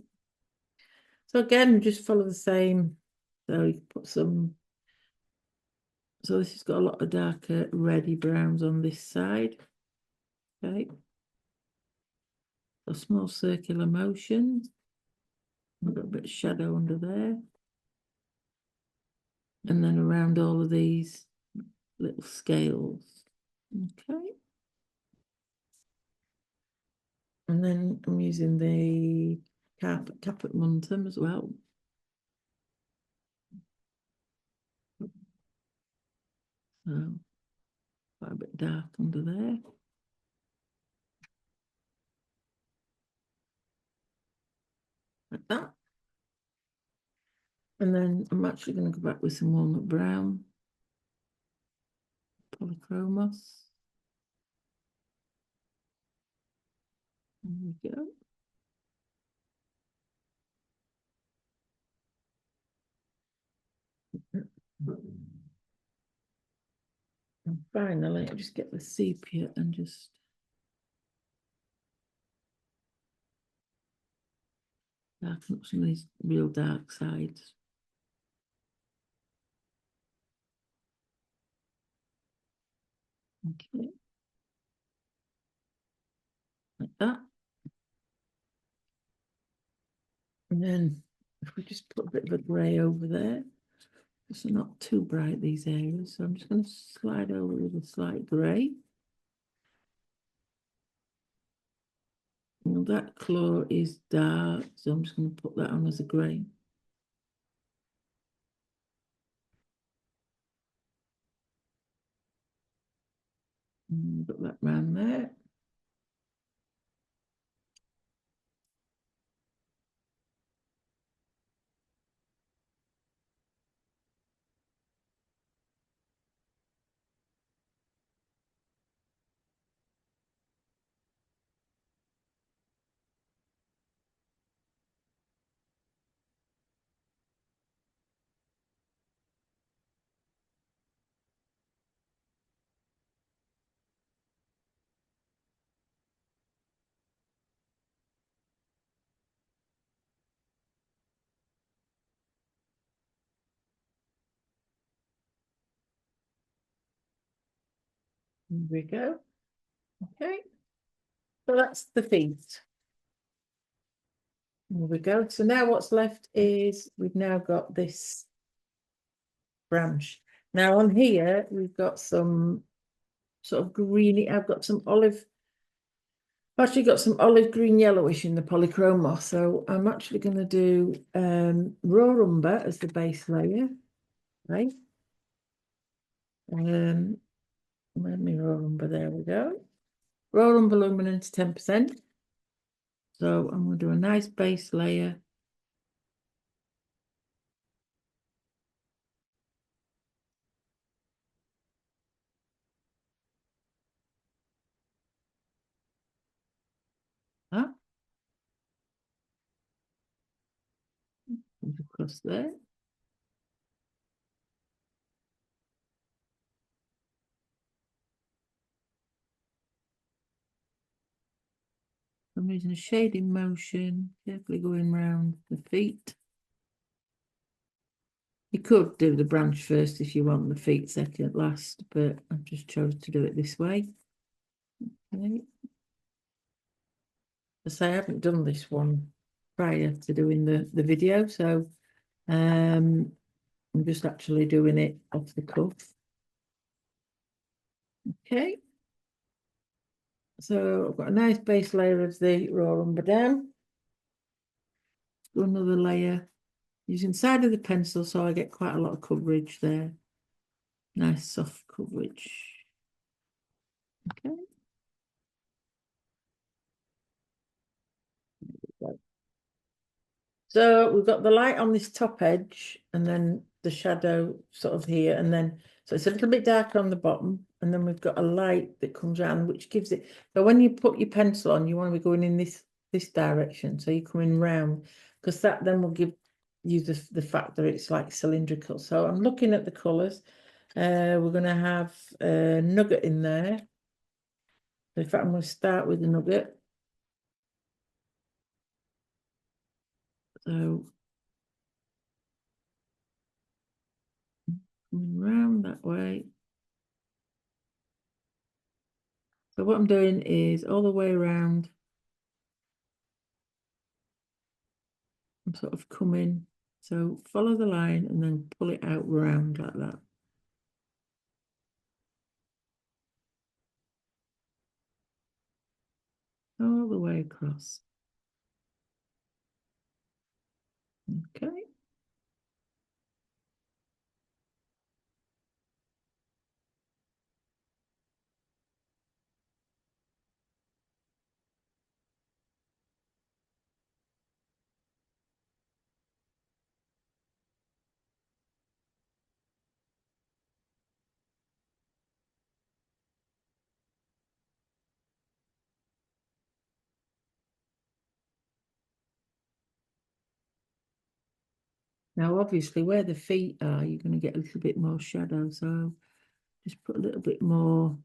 So again, just follow the same. So you can put some. So this has got a lot of darker reddy browns on this side. Okay. A small circular motion. We've got a bit of shadow under there. And then around all of these little scales. Okay. And then I'm using the carpet muntum as well. So quite a bit dark under there. Like that. And then I'm actually going to go back with some walnut brown. Polychromos. There we go. And finally, I just get the sepia and just darken up some of these real dark sides. Okay. Like that. And then if we just put a bit of a grey over there, it's not too bright, these areas. So I'm just going to slide over with a slight grey. Now that claw is dark, so I'm just going to put that on as a grey. And put that round there. There we go. Okay. So that's the feet. There we go. So now what's left is we've now got this branch. Now on here, we've got some sort of greeny, I've got some olive, I've actually got some olive green yellowish in the polychroma. So I'm actually going to do raw umber as the base layer, right? Let me raw umber, there we go. Raw umber luminance 10%. So I'm going to do a nice base layer. Huh? across there. I'm using a shading motion, carefully going round the feet. You could do the branch first if you want the feet second last, but I've just chose to do it this way. Okay. I haven't done this one prior to doing the video, so I'm just actually doing it off the cuff. Okay. So I've got a nice base layer of the raw umber down. Do another layer using side of the pencil, so I get quite a lot of coverage there. Nice soft coverage. Okay. So we've got the light on this top edge and then the shadow sort of here, and then so it's a little bit darker on the bottom, and then we've got a light that comes around which gives it. So when you put your pencil on, you want to be going in this direction, so you're coming round, because that then will give you the fact that it's like cylindrical. So I'm looking at the colours. We're going to have a nugget in there. In fact, I'm going to start with the nugget. So coming round that way. So what I'm doing is all the way around, I'm sort of coming, so follow the line and then pull it out round like that. All the way across. Okay. Now, obviously, where the feet are, you're going to get a little bit more shadow. So just put a little bit more,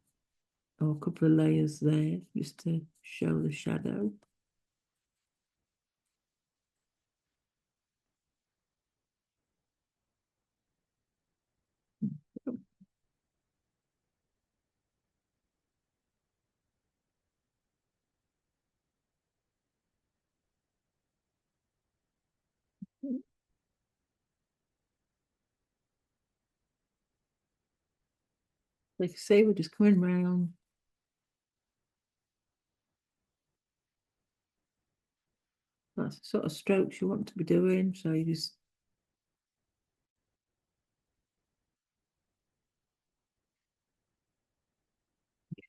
or a couple of layers there, just to show the shadow. Like I say, we're just coming round. That's the sort of strokes you want to be doing. So you just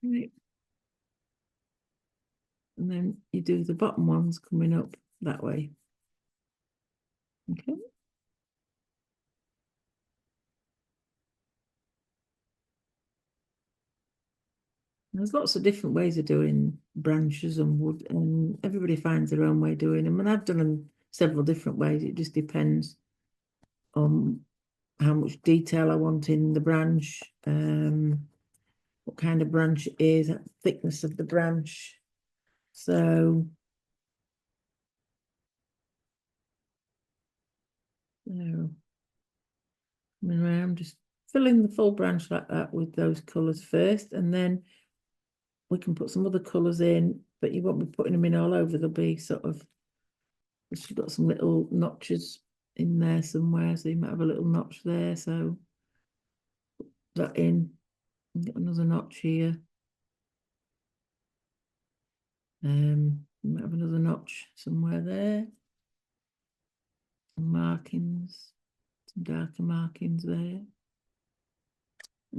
okay. And then you do the bottom ones coming up that way. Okay. There's lots of different ways of doing branches and wood, and everybody finds their own way of doing them. And I've done them several different ways. It just depends on how much detail I want in the branch, what kind of branch it is, thickness of the branch. So, coming around, just filling the full branch like that with those colours first, and then we can put some other colours in, but you won't be putting them in all over. They'll be sort of, you've got some little notches in there somewhere, so you might have a little notch there, so put that in and get another notch here. You might have another notch somewhere there. Some markings, some darker markings there.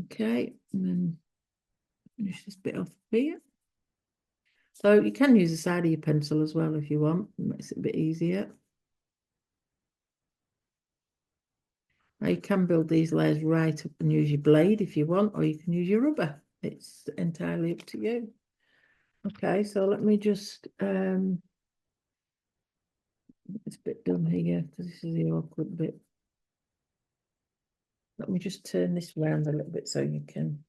Okay, and then finish this bit off here. So you can use the side of your pencil as well if you want. It makes it a bit easier. Now you can build these layers right up and use your blade if you want, or you can use your rubber. It's entirely up to you. Okay, so let me just This bit done here because this is the awkward bit. Let me just turn this round a little bit so you can.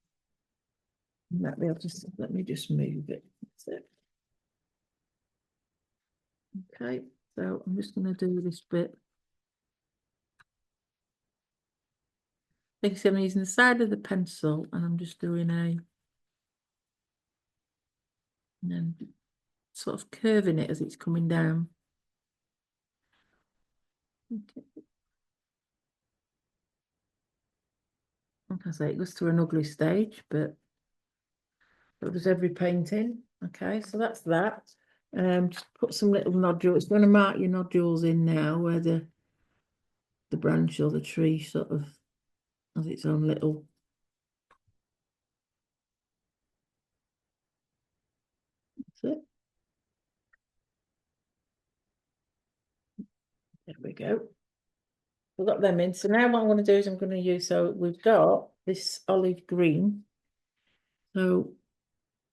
Let me just move it. That's it. Okay, so I'm just going to do this bit. Like I said, I'm using the side of the pencil and I'm just doing and then sort of curving it as it's coming down. Okay. Like I say, it goes through an ugly stage, but so does every painting. Okay, so that's that. Just put some little nodules. It's going to mark your nodules in now where the branch or the tree sort of has its own little. That's it. There we go. We've got them in. So now what I'm going to do is I'm going to use, so we've got this olive green. So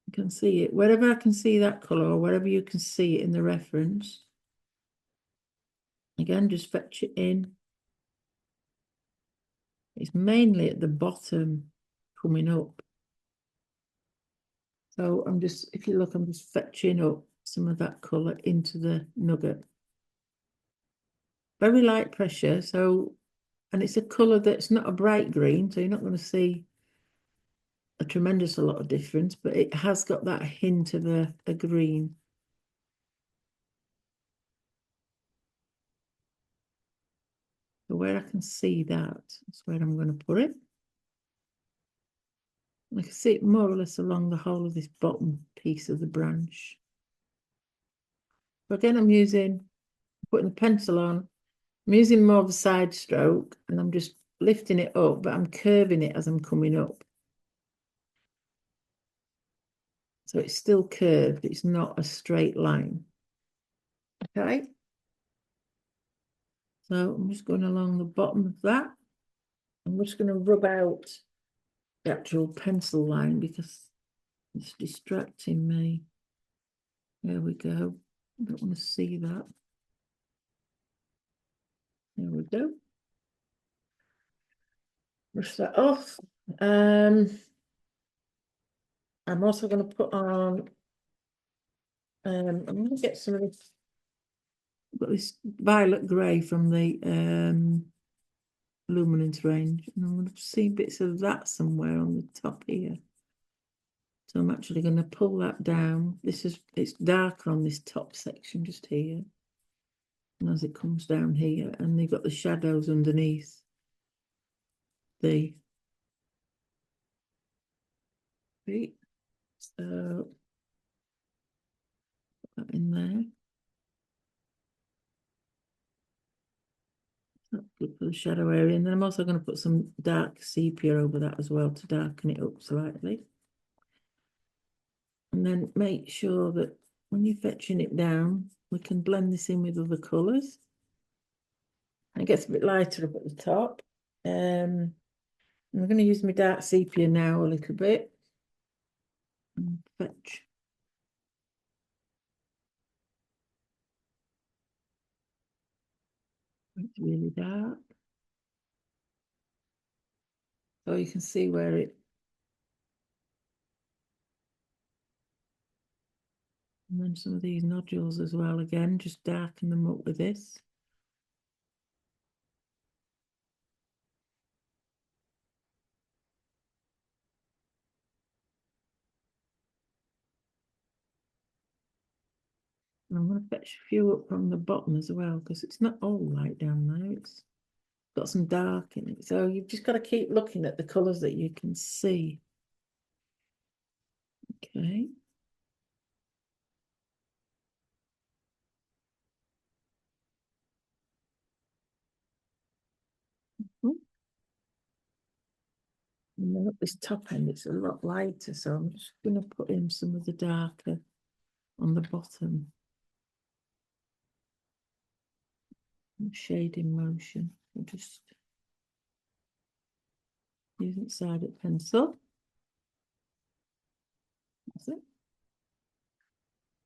you can see it, wherever I can see that colour or wherever you can see it in the reference. Again, just fetch it in. It's mainly at the bottom coming up. So I'm just, if you look, I'm just fetching up some of that colour into the nugget. Very light pressure, so, and it's a colour that's not a bright green, so you're not going to see a tremendous lot of difference, but it has got that hint of a green. So where I can see that, that's where I'm going to put it. I can see it more or less along the whole of this bottom piece of the branch. But again, I'm putting the pencil on. I'm using more of a side stroke and I'm just lifting it up, but I'm curving it as I'm coming up. So it's still curved, it's not a straight line. Okay. So I'm just going along the bottom of that. I'm just going to rub out the actual pencil line because it's distracting me. There we go. I don't want to see that. There we go. Brush that off. I'm also going to put on, I'm going to get some of this, I've got this violet grey from the luminance range, and I'm going to see bits of that somewhere on the top here. So I'm actually going to pull that down. It's darker on this top section just here. And as it comes down here, and you've got the shadows underneath the feet. So put that in there. That's good for the shadow area. And then I'm also going to put some dark sepia over that as well to darken it up slightly. And then make sure that when you're fetching it down, we can blend this in with other colours. It gets a bit lighter up at the top. I'm going to use my dark sepia now a little bit. And fetch. It's really dark. So you can see where it. And then some of these nodules as well, again, just darken them up with this. And I'm going to fetch a few up from the bottom as well, because it's not all light down there. It's got some dark in it. So you've just got to keep looking at the colours that you can see. Okay. And then at this top end, it's a lot lighter, so I'm just going to put in some of the darker on the bottom. Shading motion. I'll just use it side at pencil. That's it.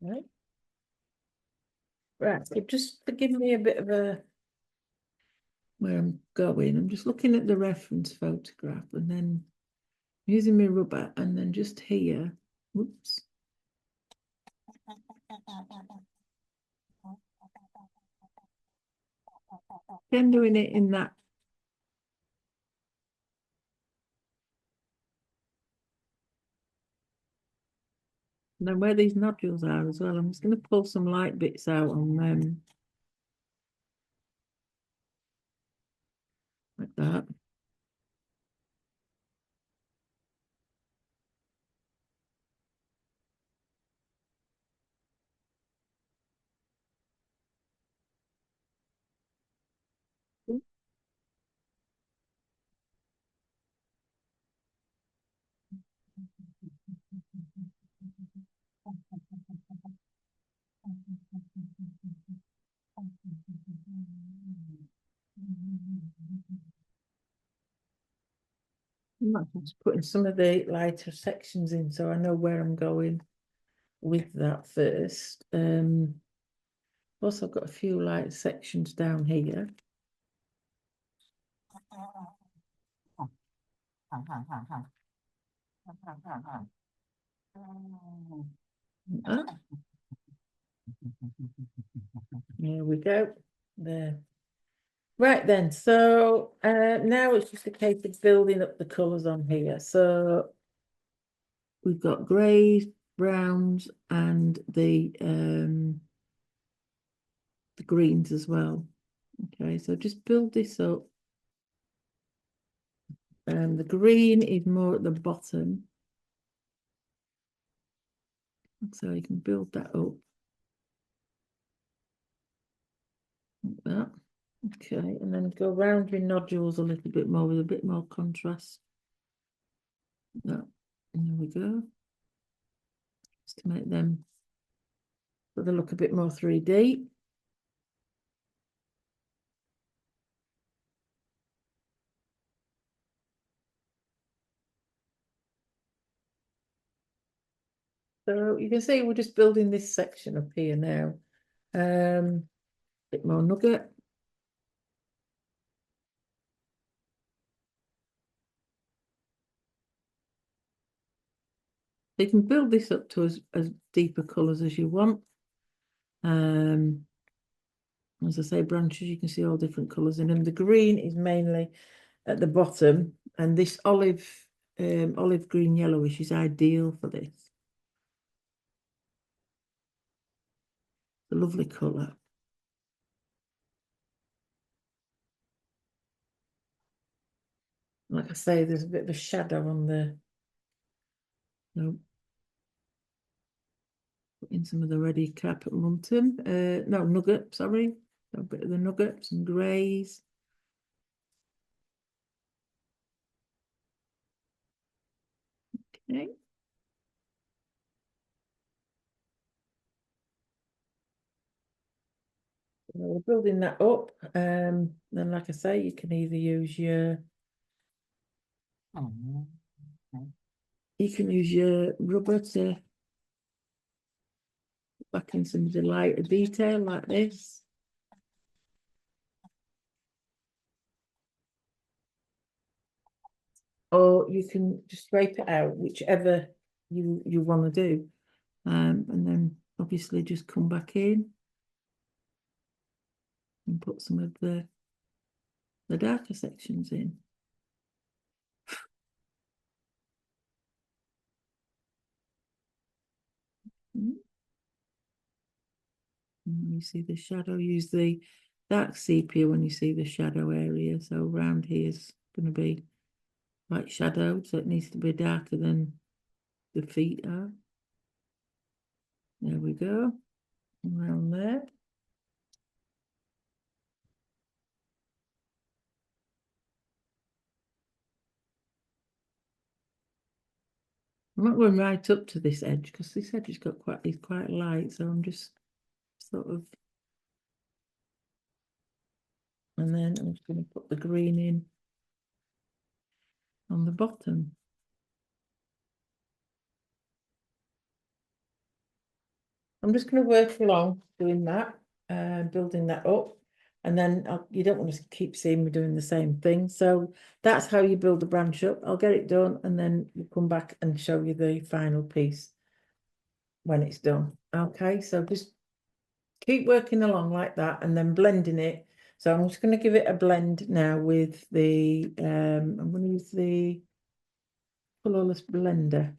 Right. Right, so just to give me a bit of a where I'm going, I'm just looking at the reference photograph and then using my rubber and then just here, whoops. Then doing it in that. And then where these nodules are as well, I'm just going to pull some light bits out on them. Like that. I'm just putting some of the lighter sections in so I know where I'm going with that first. Also I've got a few light sections down here. There we go. There. Right then, so now it's just a case of building up the colours on here. So we've got greys, browns, and the greens as well. Okay, so just build this up. The green is more at the bottom. So you can build that up. Like that. Okay, and then go around your nodules a little bit more with a bit more contrast. That. And there we go. Just to make them so they look a bit more 3D. So you can see we're just building this section up here now. Bit more nugget. You can build this up to as deeper colours as you want. As I say, branches, you can see all different colours in them. The green is mainly at the bottom, and this olive green yellowish is ideal for this. It's a lovely colour. Like I say, there's a bit of a shadow on the in some of the ready carpet mutton. No, nugget, sorry. A bit of the nugget, some greys. Okay. We're building that up. Then, like I say, you can either use your rubber to back in some of the lighter detail like this. Or you can just scrape it out, whichever you want to do. And then obviously just come back in and put some of the darker sections in. And you see the shadow, use the dark sepia when you see the shadow area. So around here is going to be like shadow, so it needs to be darker than the feet are. There we go, around there. I'm not going right up to this edge because this edge has got is quite light, so I'm just sort of, and then I'm just going to put the green in on the bottom. I'm just going to work along doing that. building that up. And then you don't want to keep seeing me doing the same thing. So that's how you build the branch up. I'll get it done and then we'll come back and show you the final piece when it's done. Okay, so just keep working along like that and then blending it. So I'm just going to give it a blend now with the, I'm going to use the colourless blender.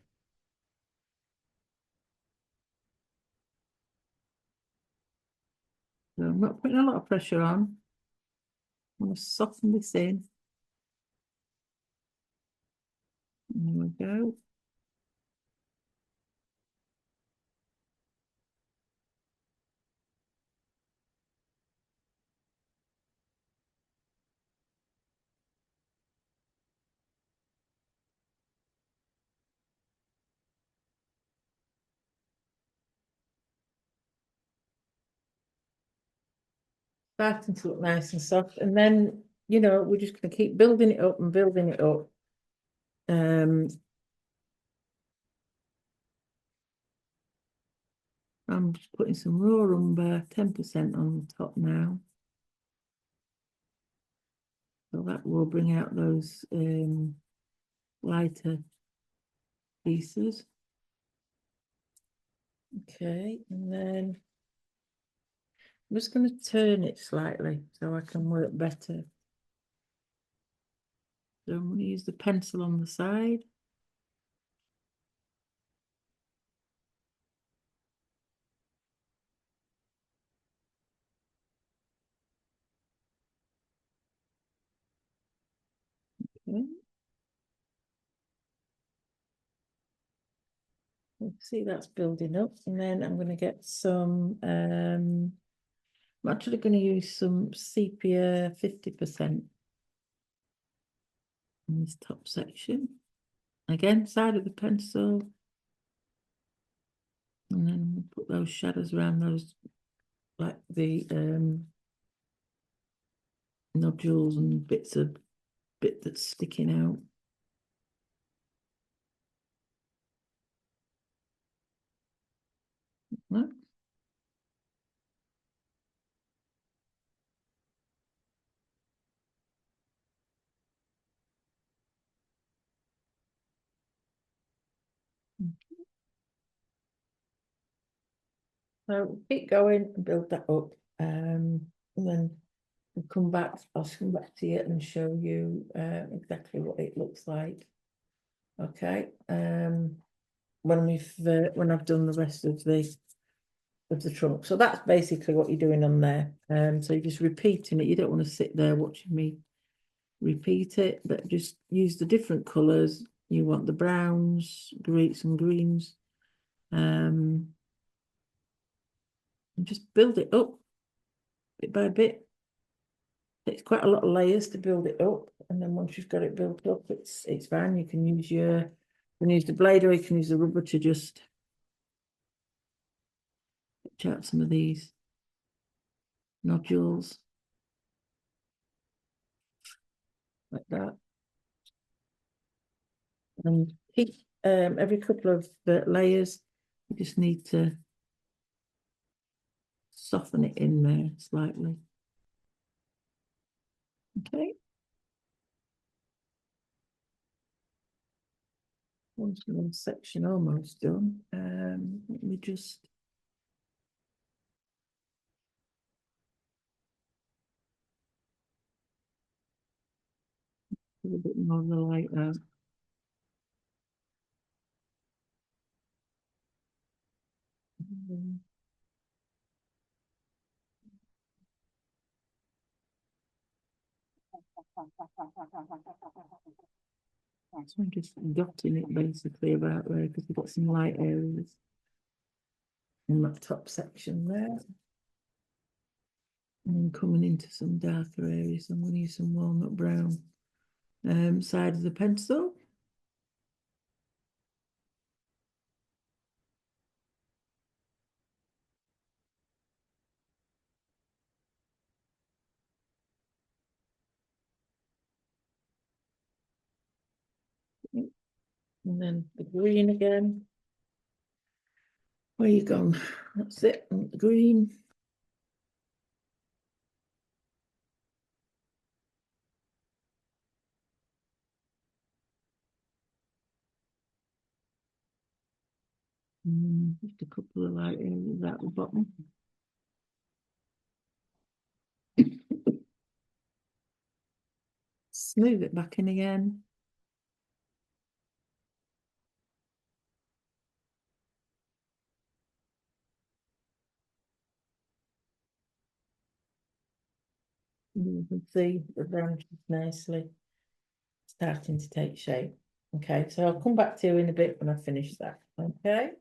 So I'm not putting a lot of pressure on. I'm going to soften this in. There we go. Starting to look nice and soft. And then, you know, we're just going to keep building it up and building it up. I'm just putting some raw umber, 10% on the top now. So that will bring out those lighter pieces. Okay, and then I'm just going to turn it slightly so I can work better. So I'm going to use the pencil on the side. Okay. See that's building up, and then I'm going to get some I'm actually going to use some sepia 50% in this top section. Again, side of the pencil. And then we'll put those shadows around those, like the nodules and bit that's sticking out. Right. So keep going and build that up. And then we'll come back, I'll come back to you and show you exactly what it looks like. Okay. When I've done the rest of the trunk. So that's basically what you're doing on there. So you're just repeating it. You don't want to sit there watching me repeat it, but just use the different colors. You want the browns, greens and greens. And just build it up bit by bit. It's quite a lot of layers to build it up, and then once you've got it built up, it's fine. You can use the blade, or you can use the rubber to just pitch out some of these nodules like that. And keep every couple of layers, you just need to soften it in there slightly. Okay. Once one section almost done, let me just put a bit more of the light out. So I'm just dotting it basically about there because we've got some light areas in that top section there. And then coming into some darker areas, I'm going to use some walnut brown side of the pencil. And then the green again. Where you gone? That's it. And the green. Just a couple of light areas at the bottom. Smooth it back in again. You can see the branches nicely starting to take shape. Okay, so I'll come back to you in a bit when I finish that. Okay.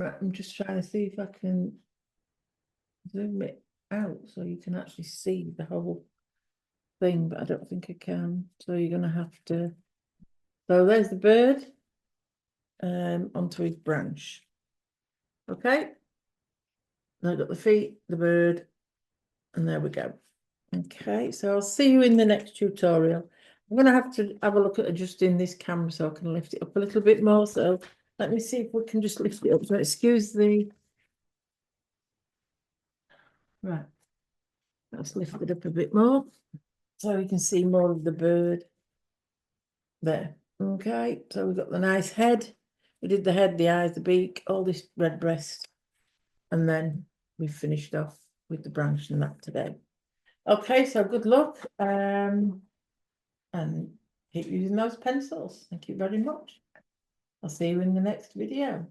Right, I'm just trying to see if I can zoom it out so you can actually see the whole thing, but I don't think I can. So you're going to have to. So there's the bird onto his branch. Okay. Now I've got the feet, the bird, and there we go. Okay, so I'll see you in the next tutorial. I'm going to have a look at adjusting this camera so I can lift it up a little bit more. So let me see if we can just lift it up. So excuse the... Right. Let's lift it up a bit more so you can see more of the bird there. Okay, so we've got the nice head. We did the head, the eyes, the beak, all this redbreast. And then we finished off with the branch and that today. Okay, so good luck. And keep using those pencils. Thank you very much. I'll see you in the next video.